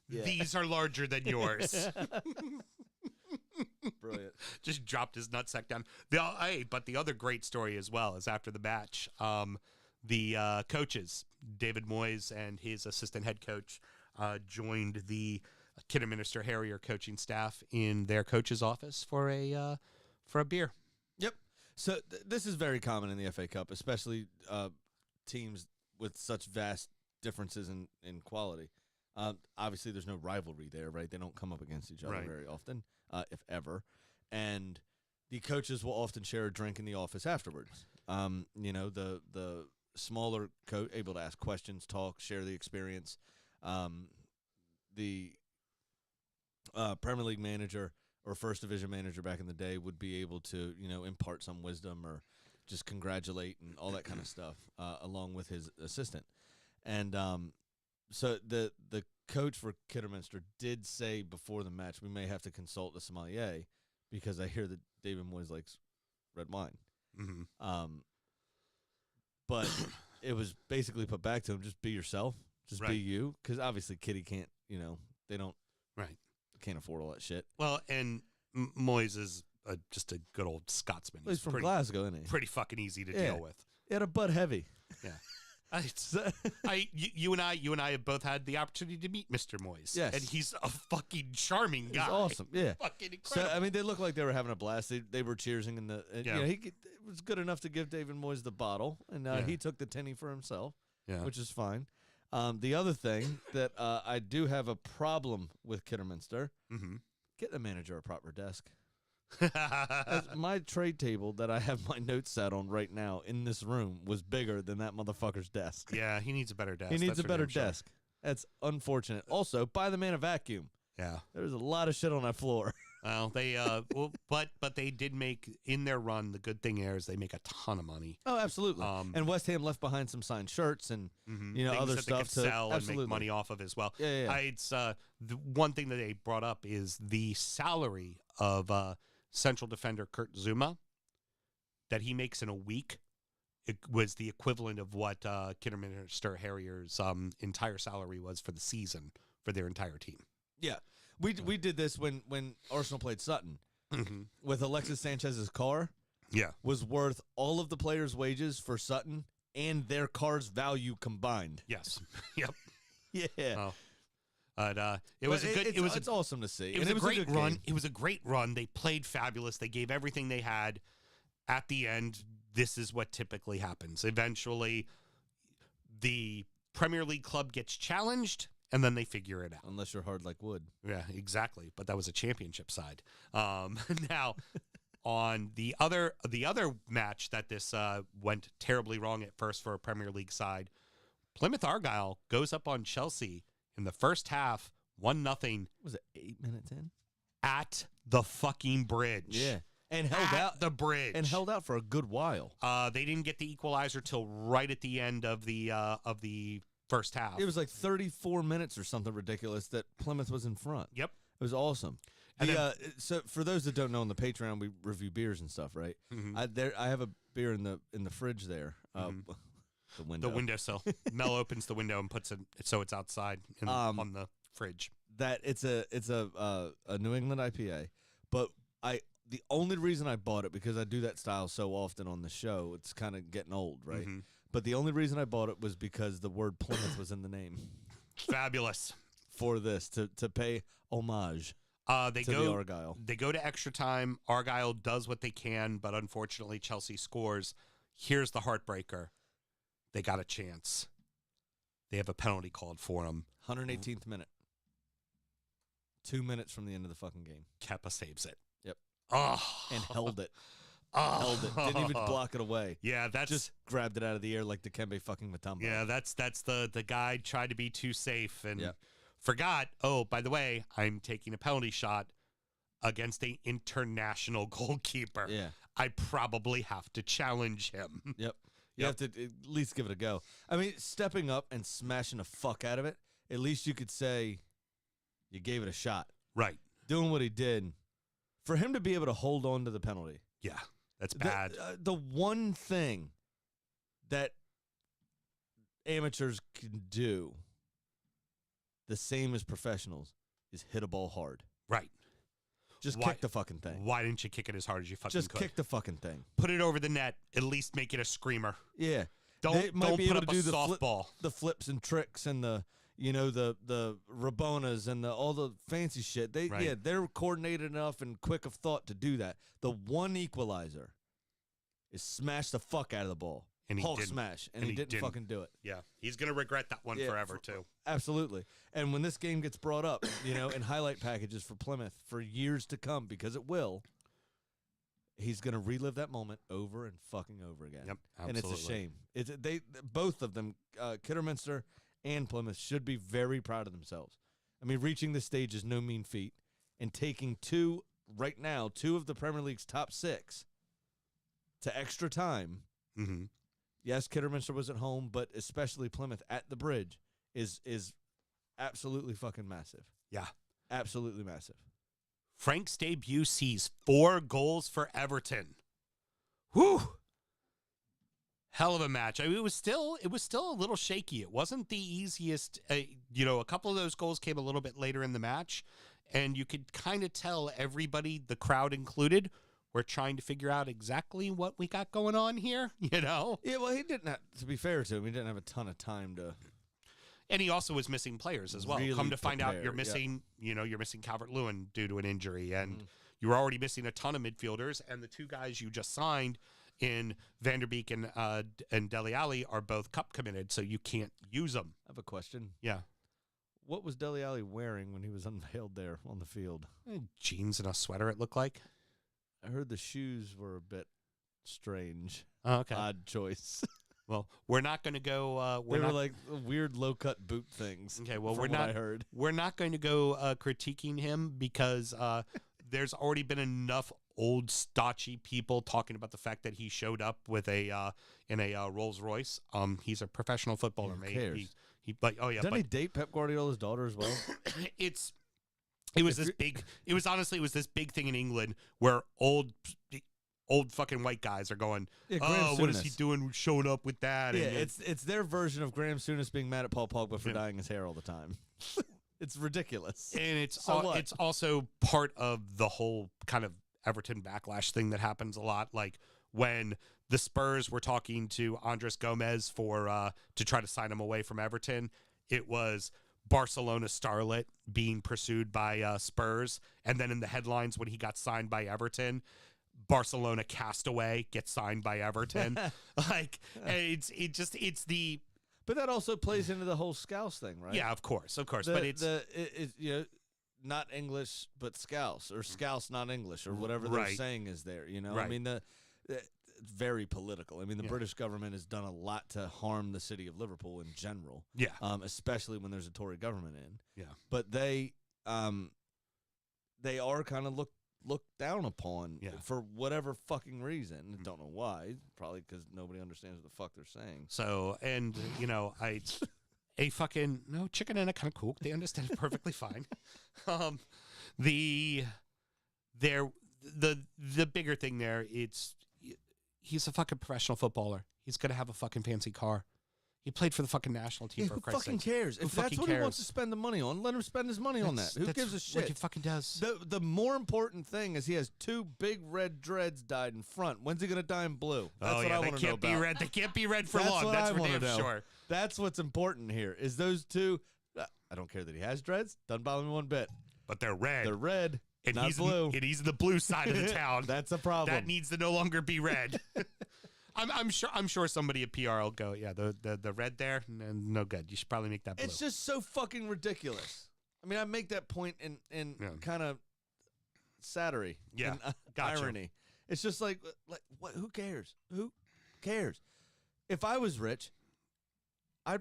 Yeah. these are larger than yours. Brilliant. Just dropped his nutsack down. But the other great story as well is after the match, the coaches, David Moyes and his assistant head coach, joined the Kidderminster Harrier coaching staff in their coach's office for a beer. Yep. So this is very common in the FA Cup, especially teams with such vast differences in quality. Obviously, there's no rivalry there, right? They don't come up against each other very often, if ever. And the coaches will often share a drink in the office afterwards. The smaller coach able to ask questions, talk, share the experience. The Premier League manager or First Division manager back in the day would be able to, impart some wisdom or just congratulate and all that kind of stuff along with his assistant. And so the coach for Kidderminster did say before the match, we may have to consult the sommelier because I hear that David Moyes likes red wine. Mm-hmm. But it was basically put back to him, just be yourself, just be you, because obviously Kitty can't, they don't can't afford all that shit. Well, and Moyes is just a good old Scotsman. Well, he's from Glasgow, isn't he? Pretty fucking easy to deal with. He had a Bud Heavy. Yeah. You and I have both had the opportunity to meet Mr. Moyes. Yes. And he's a fucking charming guy. He's awesome. Yeah. Fucking incredible. So, I mean, they looked like they were having a blast. They were cheersing, and it was good enough to give David Moyes the bottle, and he took the tinny for himself, which is fine. The other thing that I do have a problem with Kidderminster, get the manager a proper desk. My trade table that I have my notes set on right now in this room was bigger than that motherfucker's desk. Yeah, he needs a better desk. He needs a better desk. That's unfortunate. Also, buy the man a vacuum. Yeah. There's a lot of shit on that floor. Well, they but they did make in their run. The good thing is they make a ton of money. Oh, absolutely. And West Ham left behind some signed shirts and things other that stuff they could to sell and make money off of as well. Yeah. It's the one thing that they brought up is the salary of central defender Kurt Zuma that he makes in a week. It was the equivalent of what Kidderminster Harriers' entire salary was for the season for their entire team. Yeah. We did this when Arsenal played Sutton with Alexis Sanchez's car. Yeah, was worth all of the players' wages for Sutton and their car's value combined. Yes. Yep. Yeah. But it's awesome to see. It was a great run. It was a great run. They played fabulous. They gave everything they had. At the end, this is what typically happens. Eventually, the Premier League club gets challenged, and then they figure it out. Unless you're hard like wood. Yeah, exactly. But that was a championship side. Now, on the other match that this went terribly wrong at first for a Premier League side, Plymouth Argyle goes up on Chelsea in the first half, 1-0 Was it 8 minutes in? at the fucking bridge. Yeah. And held At out the bridge. and held out for a good while. They didn't get the equalizer till right at the end of the first half. It was like 34 minutes or something ridiculous that Plymouth was in front. Yep. It was awesome. And So for those that don't know, on the Patreon we review beers and stuff, right? Mhm. I have a beer in the fridge there. The window. The windowsill. Mel opens the window and puts it so it's outside on the fridge. That it's a New England IPA, but the only reason I bought it, because I do that style so often on the show, it's kind of getting old, right? Mhm. But the only reason I bought it was because the word Plymouth was in the name Fabulous. for this to pay homage They to go the Argyle. They go to extra time. Argyle does what they can, but unfortunately Chelsea scores. Here's the heartbreaker. They got a chance. They have a penalty called for them. 118th minute. 2 minutes from the end of the fucking game. Kepa saves it. Yep. Oh. And held it. Oh. Held it. Didn't even block it away. Yeah, that's Just grabbed it out of the air like the Dikembe fucking Mutombo. yeah, that's the guy tried to be too safe and Yep. forgot. Oh, by the way, I'm taking a penalty shot against an international goalkeeper. Yeah. I probably have to challenge him. Yep. You have to at least give it a go. I mean, stepping up and smashing the fuck out of it, at least you could say you gave it a shot. Right. Doing what he did, for him to be able to hold on to the penalty. Yeah, that's bad. The one thing that amateurs can do, the same as professionals, is hit a ball hard. Right. Just Why- kick the fucking thing. Why didn't you kick it as hard as you fucking Just could? kick the fucking thing. Put it over the net. At least make it a screamer. Yeah. Don't They might be put able up to do a the softball. the flips and tricks and the Rabonas and all the fancy shit. They're coordinated enough and quick of thought to do that. The one equalizer is smash the fuck out of the ball. And he Hulk didn't. smash, and And he he didn't didn't. fucking do it. Yeah, he's gonna regret that one Yeah, forever too. Absolutely. And when this game gets brought up, in highlight packages for Plymouth for years to come, because it will, he's going to relive that moment over and fucking over again. Yep, And it's a absolutely. shame. Both of them, Kidderminster and Plymouth, should be very proud of themselves. I mean, reaching this stage is no mean feat, and taking two of the Premier League's top 6 to extra time. Mm-hmm. Yes, Kidderminster was at home, but especially Plymouth at the bridge is absolutely fucking massive. Yeah. Absolutely massive. Frank's debut sees 4 goals for Everton. Whew. Hell of a match. I mean, it was still a little shaky. It wasn't the easiest. A couple of those goals came a little bit later in the match, and you could kind of tell everybody, the crowd included, were trying to figure out exactly what we got going on here. Yeah, well, he didn't have, to be fair to him, he didn't have a ton of time to. And he also was missing players as well. Really Come to find out, you're prepare, missing, you're missing Calvert-Lewin due to an injury, and you were already missing a ton of midfielders. And the 2 guys you just signed in Vanderbeek and Dele Alli are both cup committed, so you can't use them. I have a question. Yeah, What was Dele Alli wearing when he was unveiled there on the field? jeans and a sweater. It looked like. I heard the shoes were a bit strange. Oh, okay. Odd choice. Well, we're not going to go. They were like weird low-cut boot things. Okay, well, from we're what not. I heard. We're not going to go critiquing him because there's already been enough old stodgy people talking about the fact that he showed up with in a Rolls Royce. He's a professional footballer, Who mate. cares? But He date Pep Guardiola's daughter as well? it was this big thing in England where old fucking white guys are going, Yeah, Graham what is he Souness. doing showing up with that? Yeah, And it's their version of Graham Souness being mad at Paul Pogba for Yeah. dyeing his hair all the time. It's ridiculous. And it's So what? it's also part of the whole kind of Everton backlash thing that happens a lot. Like when the Spurs were talking to Andres Gomez to try to sign him away from Everton, it was Barcelona starlet being pursued by Spurs, and then in the headlines when he got signed by Everton, Barcelona castaway gets signed by Everton. Like it's the But that also plays into the whole Scouse thing, right? yeah, of course, but it's not English but Scouse, or Scouse not English, or whatever Right. they're saying is there. I Right. mean very political. I mean, the Yeah. British government has done a lot to harm the city of Liverpool in general. Yeah. Especially when there's a Tory government in. Yeah. But they are kind of looked down upon for whatever fucking reason. I don't know why. Probably because nobody understands what the fuck they're saying. So, and a fucking no chicken and a kind of cook. They understand it perfectly fine. The bigger thing there, he's a fucking professional footballer. He's gonna have a fucking fancy car. He played for the fucking national team. Who fucking cares? If that's what he wants to spend the money on, let him spend his money on that. Who gives a shit? What he fucking does. The more important thing is he has 2 big red dreads dyed in front. When's he gonna dye in blue? That's what I want to know about. Red. They can't be red for That's long. what That's I for wanna damn know. sure. That's what's important here. Is those 2? I don't care that he has dreads. Doesn't bother me one bit. But they're red. They're red, and not he's blue. And he's in the blue side of the town. That's a problem. That needs to no longer be red. I'm sure somebody at PR will go, yeah, the red there, no good. You should probably make that blue. It's just so fucking ridiculous. I mean, I make that point in kind of satire, Yeah, and, gotcha. irony. It's just like what? Who cares? Who cares? If I was rich, I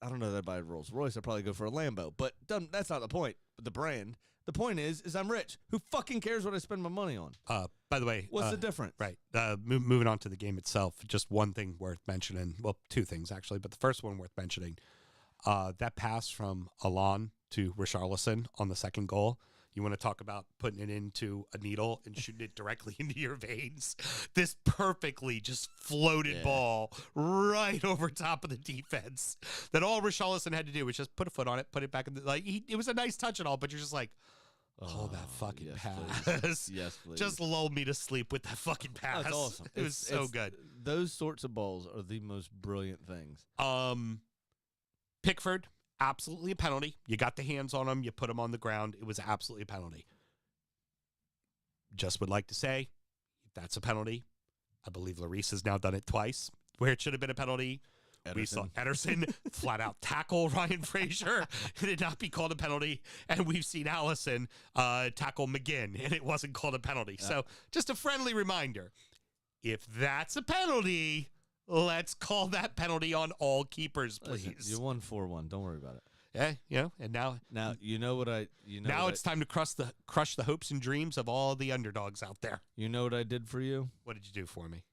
don't know that I'd buy a Rolls Royce. I'd probably go for a Lambo. But that's not the point. The brand. The point is I'm rich. Who fucking cares what I spend my money on? By the way, What's the difference? Right. Moving on to the game itself, just one thing worth mentioning. Well, 2 things actually, but the first one worth mentioning. That pass from Alon to Richarlison on the second goal. You want to talk about putting it into a needle and shooting it directly into your veins. This perfectly just floated ball right over top of the defense. That all Richarlison had to do was just put a foot on it, put it back in the, it was a nice touch and all, but you're just like, oh, that fucking pass. Please. Yes, please. Just lulled me to sleep with that fucking pass. That's awesome. It was so good. Those sorts of balls are the most brilliant things. Pickford, absolutely a penalty. You got the hands on him. You put him on the ground. It was absolutely a penalty. Just would like to say, if that's a penalty, I believe Lloris has now done it twice, where it should have been a penalty. We saw Ederson flat out tackle Ryan Fraser. It did not be called a penalty. And we've seen Allison tackle McGinn, and it wasn't called a penalty. So just a friendly reminder. If that's a penalty, let's call that penalty on all keepers, please. Listen, you won 4-1. Don't worry about it. Yeah, and now you know what I now it's time to crush the hopes and dreams of all the underdogs out there. You know what I did for you? What did you do for me?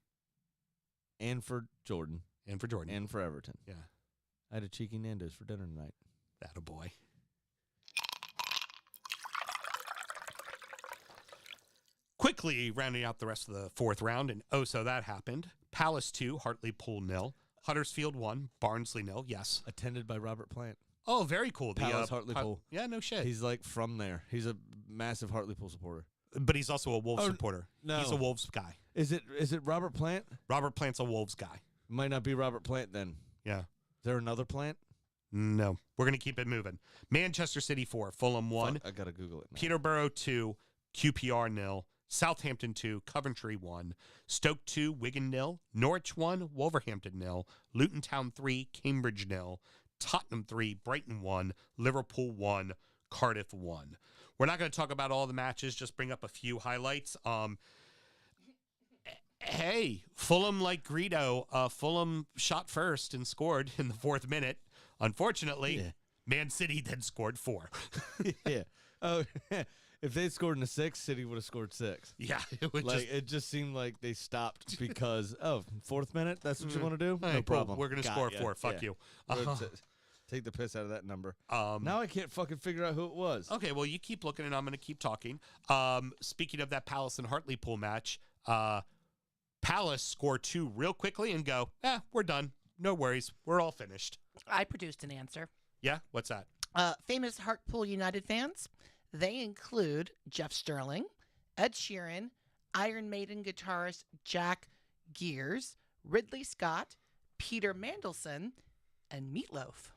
And for Jordan. And for Jordan. And for Everton. Yeah. I had a cheeky Nando's for dinner tonight. Attaboy. Quickly rounding out the rest of the 4th round, and so that happened. Palace 2, Hartlepool 0. Huddersfield 1, Barnsley 0. Yes. Attended by Robert Plant. Oh, very cool. Palace Hartlepool. Yeah, no shit. He's like from there. He's a massive Hartlepool supporter. But he's also a Wolves supporter. No. He's a Wolves guy. Is it Robert Plant? Robert Plant's a Wolves guy. Might not be Robert Plant then. Yeah. Is there another Plant? No. We're going to keep it moving. Manchester City 4, Fulham 1. Fuck, I got to Google it now. Peterborough 2, QPR 0. Southampton 2, Coventry 1. Stoke 2, Wigan 0. Norwich 1, Wolverhampton 0. Luton Town 3, Cambridge 0. Tottenham 3, Brighton 1. Liverpool 1, Cardiff 1. We're not going to talk about all the matches, just bring up a few highlights. Hey, Fulham like Greedo. Fulham shot first and scored in the 4th minute. Unfortunately, Man City then scored 4. Yeah. Oh, if they'd scored in the 6th, City would have scored 6. Yeah, it would it just seemed like they stopped because 4th minute. That's what you want to do? Hey, no cool. problem. We're gonna score 4. Fuck you. Take the piss out of that number. Now I can't fucking figure out who it was. Okay, well you keep looking and I'm gonna keep talking. Speaking of that Palace and Hartlepool match, Palace score 2 real quickly and go, we're done. No worries. We're all finished. I produced an answer. Yeah, what's that? Famous Hartlepool United fans. They include Jeff Sterling, Ed Sheeran, Iron Maiden guitarist Jack Gears, Ridley Scott, Peter Mandelson, and Meatloaf.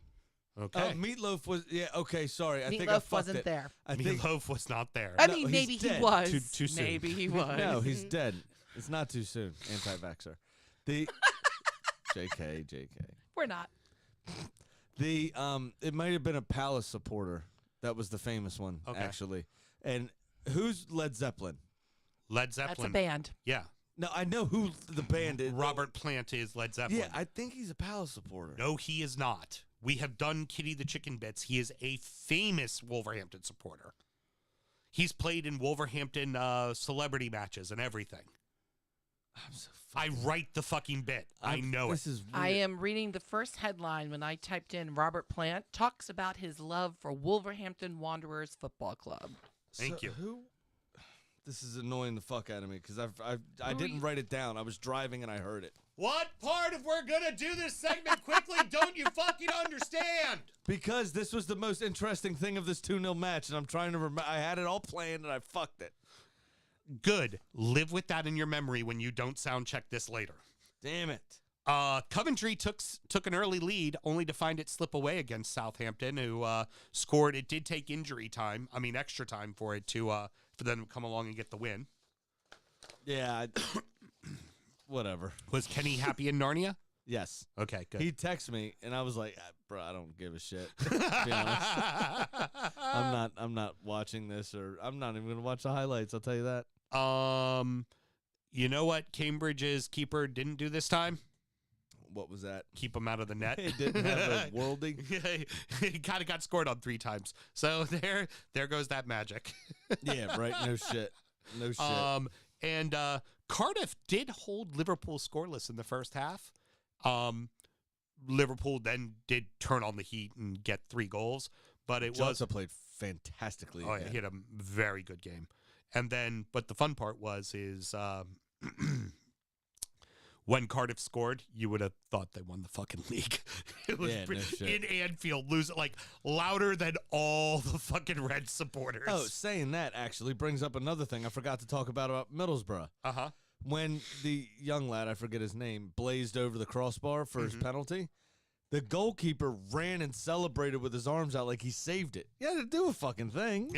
Okay. Meatloaf was okay. Sorry, I think I Meatloaf fucked wasn't it. there. I think Meatloaf was not there. I No, mean, he's maybe he dead. was. Too soon. Maybe he was. no, he's dead. It's not too soon. Anti-vaxxer. The JK. We're not. The it might have been a Palace supporter. That was the famous one, Okay. actually. And who's Led Zeppelin? Led Zeppelin. That's a band. Yeah. No, I know who the band is. Robert Plant is Led Zeppelin. Yeah, I think he's a Palace supporter. No, he is not. We have done Kitty the Chicken Bits. He is a famous Wolverhampton supporter. He's played in Wolverhampton celebrity matches and everything. I'm so I write the fucking bit. I know this it. is I weird. am reading the first headline when I typed in Robert Plant talks about his love for Wolverhampton Wanderers Football Club. Thank you. Who? This is annoying the fuck out of me because I didn't write it down. I was driving and I heard it. What part of we're going to do this segment quickly don't you fucking understand? Because this was the most interesting thing of this 2-0 match, and I'm trying to remember. I had it all planned, and I fucked it. Good. Live with that in your memory when you don't sound check this later. Damn it. Coventry took an early lead, only to find it slip away against Southampton, who scored. It did take extra time for it to for them to come along and get the win. Yeah, whatever. Was Kenny happy in Narnia? Yes. Okay, good. He texted me, and I was like, bro, I don't give a shit. To be honest. I'm not watching this, or I'm not even going to watch the highlights, I'll tell you that. You know what Cambridge's keeper didn't do this time? What was that? Keep him out of the net. It didn't have a worldie. He kind of got scored on 3 times. So there goes that magic. Yeah, right. No shit. No shit. And Cardiff did hold Liverpool scoreless in the first half. Liverpool then did turn on the heat and get 3 goals, but it Jota played fantastically. Oh, yeah, he had a very good game. And then, but the fun part was when Cardiff scored, you would have thought they won the fucking league. It was Yeah, no shit. in Anfield, losing like louder than all the fucking Red supporters. Oh, saying that actually brings up another thing I forgot to talk about Middlesbrough. Uh-huh. When the young lad, I forget his name, blazed over the crossbar for his penalty, the goalkeeper ran and celebrated with his arms out like he saved it. You had to do a fucking thing.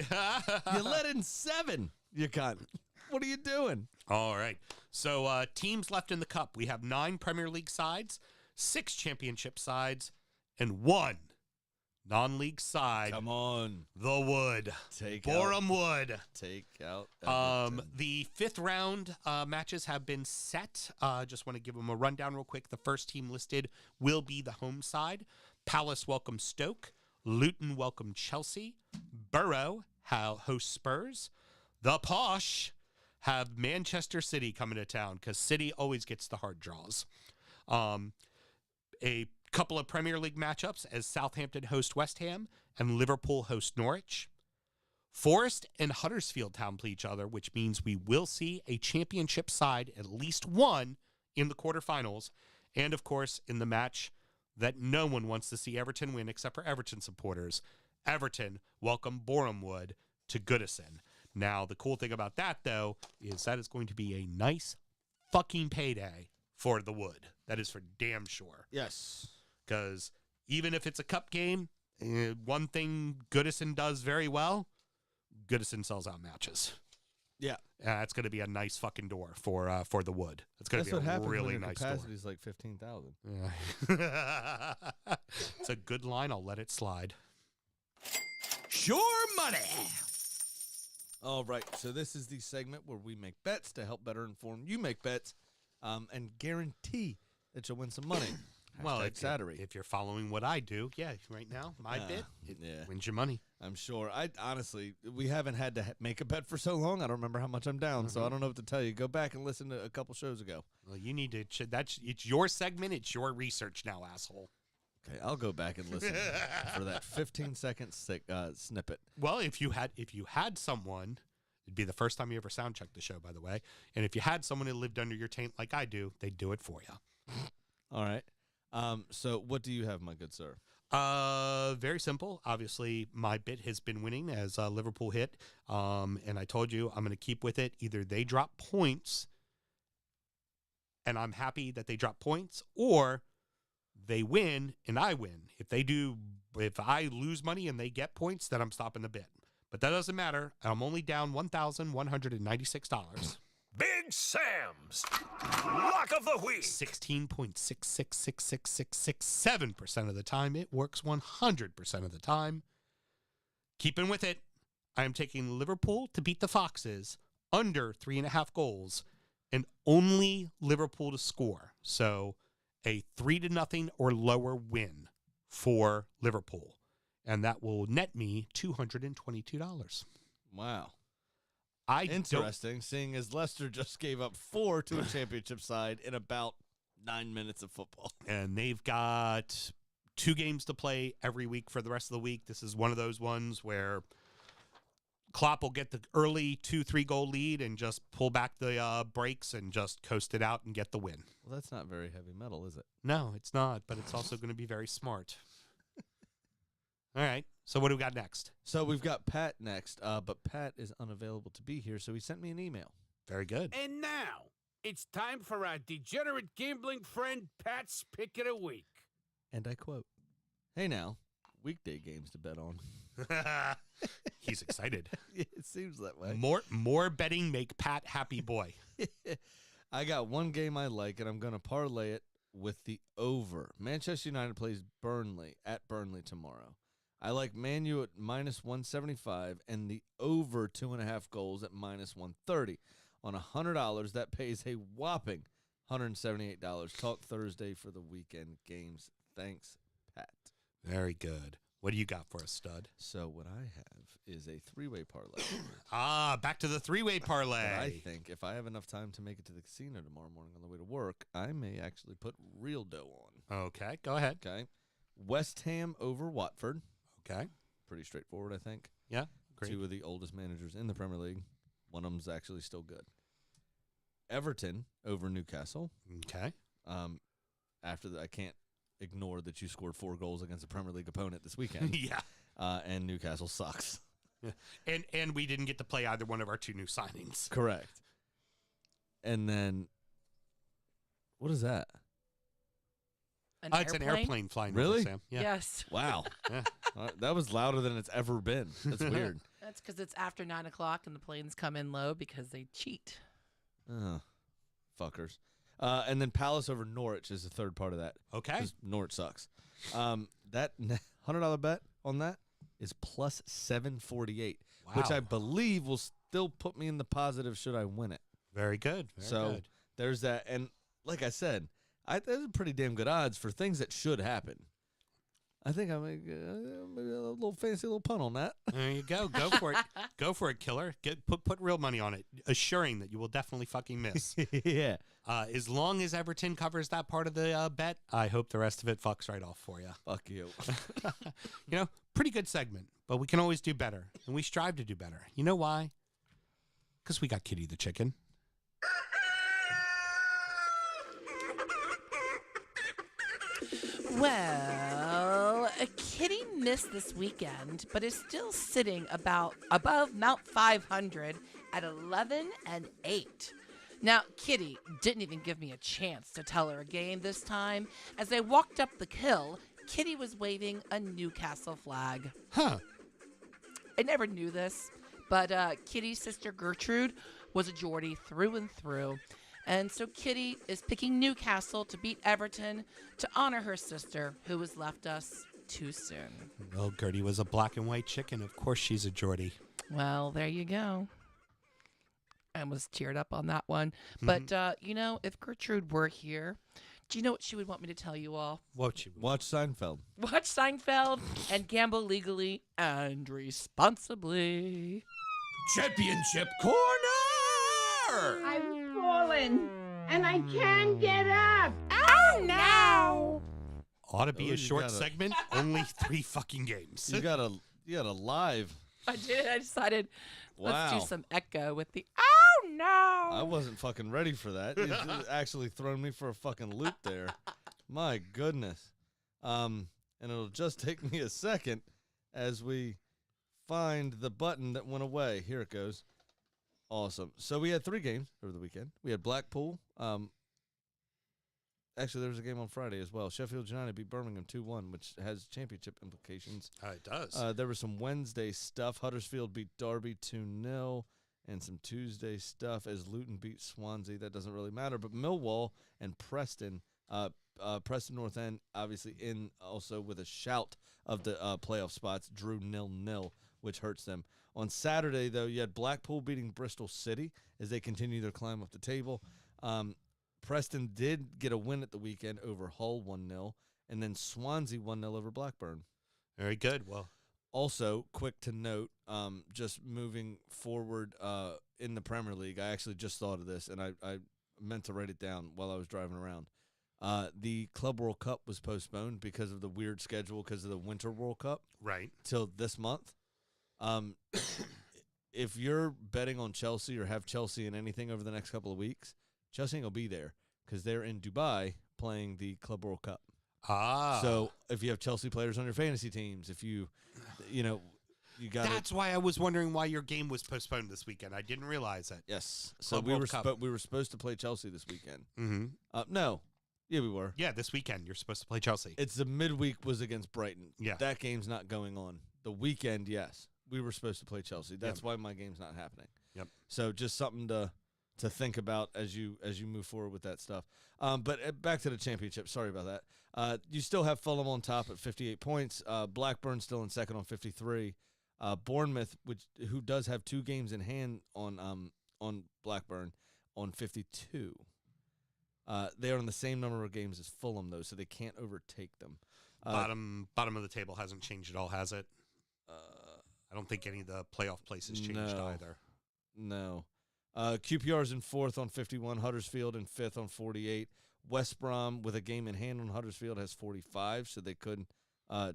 You let in 7, you cunt. What are you doing? All right. So teams left in the cup. We have 9 Premier League sides, 6 championship sides, and 1 non-league side. Come on. The Wood. Take Boreham Wood. Take out Everton. The 5th round matches have been set. Just want to give them a rundown real quick. The first team listed will be the home side. Palace welcome Stoke. Luton welcome Chelsea. Borough host Spurs. The Posh have Manchester City coming to town because City always gets the hard draws. A couple of Premier League matchups as Southampton host West Ham and Liverpool host Norwich. Forest and Huddersfield Town play each other, which means we will see a championship side, at least one, in the quarterfinals. And, of course, in the match that no one wants to see Everton win except for Everton supporters, Everton welcome Boreham Wood to Goodison. Now, the cool thing about that, though, is that is going to be a nice fucking payday for the Wood. That is for damn sure. Yes. Because even if it's a cup game, one thing Goodison does very well, Goodison sells out matches. Yeah. It's going to be a nice fucking door for the Wood. It's going to That's be what a happens really when your nice door. capacity is like 15,000. Yeah. It's a good line. I'll let it slide. Sure money. All right, so this is the segment where we make bets to help better inform you make bets and guarantee that you'll win some money. Well, Saturday. if you're following what I do, yeah, right now, my bit, it wins your money. I'm sure. I honestly, we haven't had to make a bet for so long. I don't remember how much I'm down, so I don't know what to tell you. Go back and listen to a couple shows ago. Well, you need to. It's your segment. It's your research now, asshole. Okay, I'll go back and listen for that 15-second snippet. Well, if you had someone, it'd be the first time you ever sound checked the show, by the way. And if you had someone who lived under your taint like I do, they'd do it for you. All right. So what do you have, my good sir? Very simple. Obviously, my bit has been winning as Liverpool hit. And I told you I'm going to keep with it. Either they drop points, and I'm happy that they drop points, or they win and I win. If I lose money and they get points, then I'm stopping the bit. But that doesn't matter. I'm only down $1,196. Big Sam's Lock of the Week. 16.666667% of the time. It works 100% of the time. Keeping with it, I am taking Liverpool to beat the Foxes under 3.5 goals and only Liverpool to score. So a 3-0 or lower win for Liverpool. And that will net me $222. Wow. I don't, Interesting, seeing as Leicester just gave up 4 to a championship side in about 9 minutes of football. and they've got 2 games to play every week for the rest of the week. This is one of those ones where Klopp will get the early 2-3 goal lead and just pull back the brakes and just coast it out and get the win. Well, that's not very heavy metal, is it? No, it's not, but it's also going to be very smart. All right, so what do we got next? So we've got Pat next, but Pat is unavailable to be here, so he sent me an email. Very good. And now, it's time for our degenerate gambling friend Pat's Pick of the Week. And I quote, "Hey now, weekday games to bet on." He's excited. It seems that way. More betting make Pat happy boy. I got one game I like, and I'm going to parlay it with the over. Manchester United plays Burnley at Burnley tomorrow. I like Man U at -175 and the over 2.5 goals at -130. On $100, that pays a whopping $178. Talk Thursday for the weekend games. Thanks, Pat. Very good. What do you got for us, stud? So what I have is a 3-way parlay. Back to the 3-way parlay. But I think if I have enough time to make it to the casino tomorrow morning on the way to work, I may actually put real dough on. Okay, go ahead. Okay. West Ham over Watford. Okay. Pretty straightforward, I think. Yeah, great. 2 of the oldest managers in the Premier League. One of them's actually still good. Everton over Newcastle. Okay. After that, I can't ignore that you scored 4 goals against a Premier League opponent this weekend. Yeah. And Newcastle sucks. And we didn't get to play either one of our 2 new signings. Correct. And then, what is that? It's an airplane flying Really? over, Sam. Yeah. Yes. Wow. Yeah. That was louder than it's ever been. That's weird. That's because it's after 9 o'clock and the planes come in low because they cheat. Fuckers. And then Palace over Norwich is the third part of that. Okay. 'Cause Norwich sucks. That $100 bet on that is plus 748, which Wow. I believe will still put me in the positive should I win it. Very good. Very good. There's that. And like I said, there's pretty damn good odds for things that should happen. I think I make a little fancy little pun on that. There you go. Go for it. Go for it, killer. Put real money on it, assuring that you will definitely fucking miss. Yeah. As long as Everton covers that part of the bet, I hope the rest of it fucks right off for you. Fuck you. Pretty good segment, but we can always do better, and we strive to do better. You know why? Because we got Kitty the chicken. Well, Kitty missed this weekend, but is still sitting above Mount 500 at 11-8. Now, Kitty didn't even give me a chance to tell her a game this time. As I walked up the hill, Kitty was waving a Newcastle flag. Huh. I never knew this, but Kitty's sister Gertrude was a Geordie through and through. And so Kitty is picking Newcastle to beat Everton to honor her sister, who has left us too soon. Well, Gertie was a black and white chicken. Of course she's a Geordie. Well, there you go. I was cheered up on that one. But, if Gertrude were here, do you know what she would want me to tell you all? What you Watch Seinfeld. Watch Seinfeld and gamble legally and responsibly. Championship Corner! I've fallen and I can't get up. Oh, no! ought to be Oh, a you short gotta- segment. Only 3 fucking games. You got a live. I did. I decided let's Wow. do some echo with the oh no. I wasn't fucking ready for that. You just actually thrown me for a fucking loop there. My goodness. And it'll just take me a second as we find the button that went away. Here it goes. Awesome. So we had 3 games over the weekend. We had Blackpool. Actually, there was a game on Friday as well. Sheffield United beat Birmingham 2-1, which has championship implications. It does. There was some Wednesday stuff. Huddersfield beat Derby 2-0, and some Tuesday stuff as Luton beat Swansea. That doesn't really matter. But Millwall and Preston, Preston North End, obviously in also with a shout of the playoff spots, drew 0-0, which hurts them. On Saturday, though, you had Blackpool beating Bristol City as they continue their climb up the table. Preston did get a win at the weekend over Hull 1-0, and then Swansea 1-0 over Blackburn. Very good. Well, also, quick to note, just moving forward in the Premier League, I actually just thought of this, and I meant to write it down while I was driving around. The Club World Cup was postponed because of the weird schedule because of the Winter World Cup. right. Till this month. If you're betting on Chelsea or have Chelsea in anything over the next couple of weeks, Chelsea ain't going to be there because they're in Dubai playing the Club World Cup. Ah. So if you have Chelsea players on your fantasy teams, if you got That's why I was wondering why your game was postponed this weekend. I didn't realize it. Yes. So Club World Cup. we were supposed to play Chelsea this weekend. Mm-hmm. No. Yeah, we were. Yeah, this weekend you're supposed to play Chelsea. It's the midweek was against Brighton. Yeah. That game's not going on. The weekend, yes. We were supposed to play Chelsea. That's why my game's not happening. Yep. So just something to think about as you move forward with that stuff. But back to the championship. Sorry about that. You still have Fulham on top at 58 points. Blackburn still in second on 53. Bournemouth, who does have 2 games in hand on Blackburn, on 52. They are on the same number of games as Fulham, though, so they can't overtake them. Bottom of the table hasn't changed at all, has it? I don't think any of the playoff places changed either. No. QPR's in 4th on 51. Huddersfield in 5th on 48. West Brom, with a game in hand on Huddersfield, has 45, so they could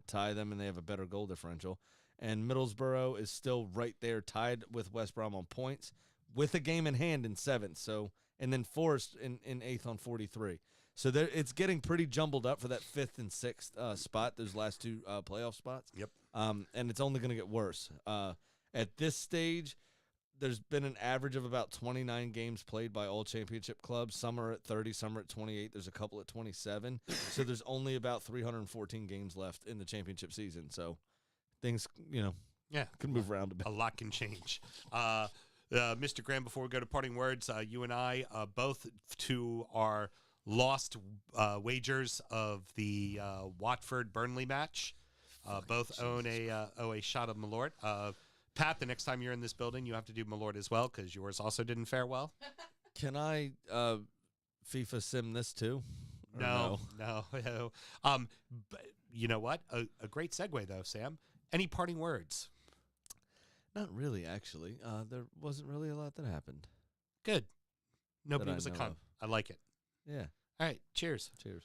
tie them, and they have a better goal differential. And Middlesbrough is still right there, tied with West Brom on points, with a game in hand in 7th. So, and then Forest in 8th on 43. So it's getting pretty jumbled up for that 5th and 6th spot, those last 2 playoff spots. Yep. And it's only going to get worse. At this stage, there's been an average of about 29 games played by all championship clubs. Some are at 30, some are at 28. There's a couple at 27. So there's only about 314 games left in the championship season. So things, can move around a bit. A lot can change. Mr. Graham, before we go to parting words, you and I, both to our lost wagers of the Watford-Burnley match, both own a shot of Malort. Pat, the next time you're in this building, you have to do Malort as well because yours also didn't fare well. Can I FIFA sim this too? No. But you know what? A great segue, though, Sam. Any parting words? Not really, actually. There wasn't really a lot that happened. Good. Nobody That I was a know cunt. of. I like it. Yeah. All right. Cheers. Cheers.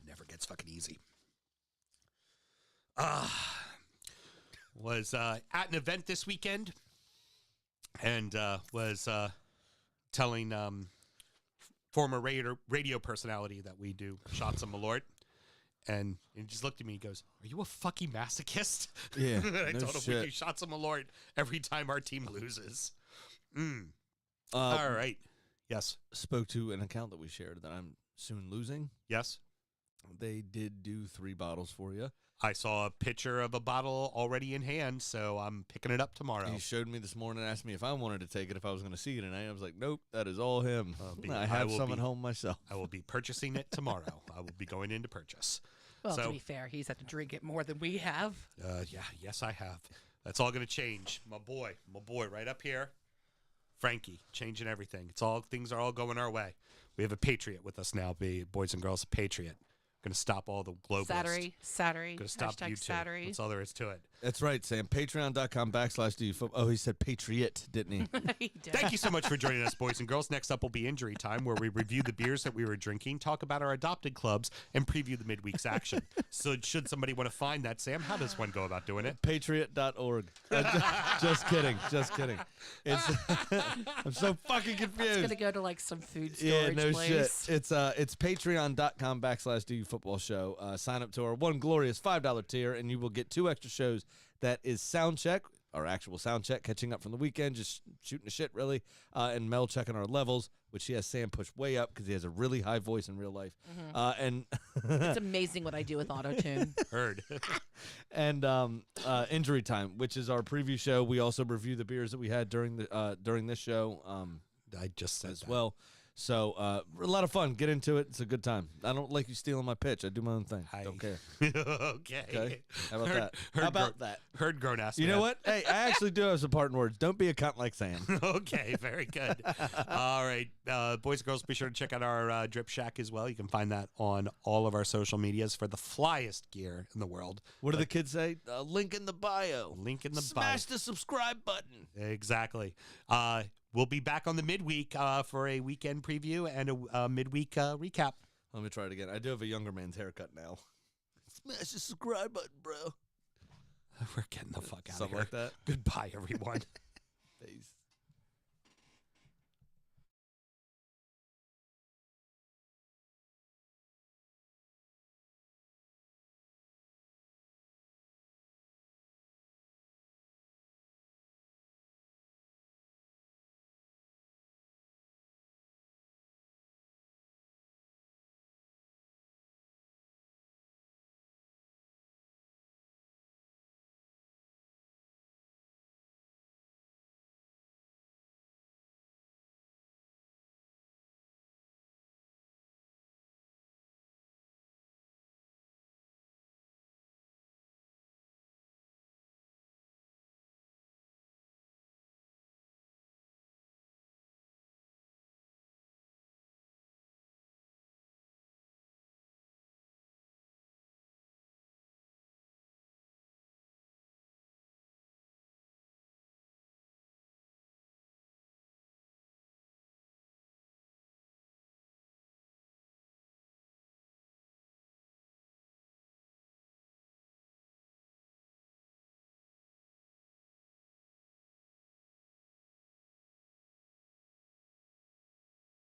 Never gets fucking easy. Was at an event this weekend and was telling former radio personality that we do shots of Malort. And he just looked at me and goes, "Are you a fucking masochist?" Yeah, And I no told him shit. we do shots of Malort every time our team loses. All right. Yes. Spoke to an account that we shared that I'm soon losing. Yes. They did do 3 bottles for you. I saw a picture of a bottle already in hand, so I'm picking it up tomorrow. He showed me this morning and asked me if I wanted to take it, if I was going to see it tonight. I was like, nope, that is all him. I have some at home myself. I will be purchasing it tomorrow. I will be going in to purchase. Well, So- to be fair, he's had to drink it more than we have. Yes, I have. That's all going to change. My boy, right up here. Frankie, changing everything. Things are all going our way. We have a patriot with us now, boys and girls, a patriot. Going to stop all the globalists. Sattery. Going to stop Hashtag YouTube. Sattery. That's all there is to it. That's right, Sam. Patreon.com/DUFootball. Oh, he said Patriot, didn't he? He did. Thank you so much for joining us, boys and girls. Next up will be Injury Time, where we review the beers that we were drinking, talk about our adopted clubs, and preview the midweek's action. So should somebody want to find that, Sam, how does one go about doing it? Patriot.org. Just kidding. It's I'm so fucking confused. It's gonna go to like some food Yeah, storage no place. shit. It's patreon.com/DUFootball-show. Sign up to our one glorious $5 tier, and you will get 2 extra shows. That is Soundcheck, our actual Soundcheck, catching up from the weekend, just shooting the shit, really, and Mel checking our levels, which he has Sam push way up because he has a really high voice in real life. And It's amazing what I do with autotune. Heard. and Injury Time, which is our preview show. We also review the beers that we had during this show. I just said as that. well. So a lot of fun. Get into it. It's a good time. I don't like you stealing my pitch. I do my own thing. Don't care. Okay. How about that? How about that? Heard grown ass. You know what? Hey, I actually do have some parting words. Don't be a cunt like Sam. Okay, very good. All right, boys and girls, be sure to check out our Drip Shack as well. You can find that on all of our social medias for the flyest gear in the world. What do the kids say? Link in the bio. Link in the Smash the subscribe button. Exactly. We'll be back on the midweek for a weekend preview and a midweek recap. Let me try it again. I do have a younger man's haircut now. Smash the subscribe button, bro. We're getting the fuck out Something of here. like that. Goodbye, everyone. Peace.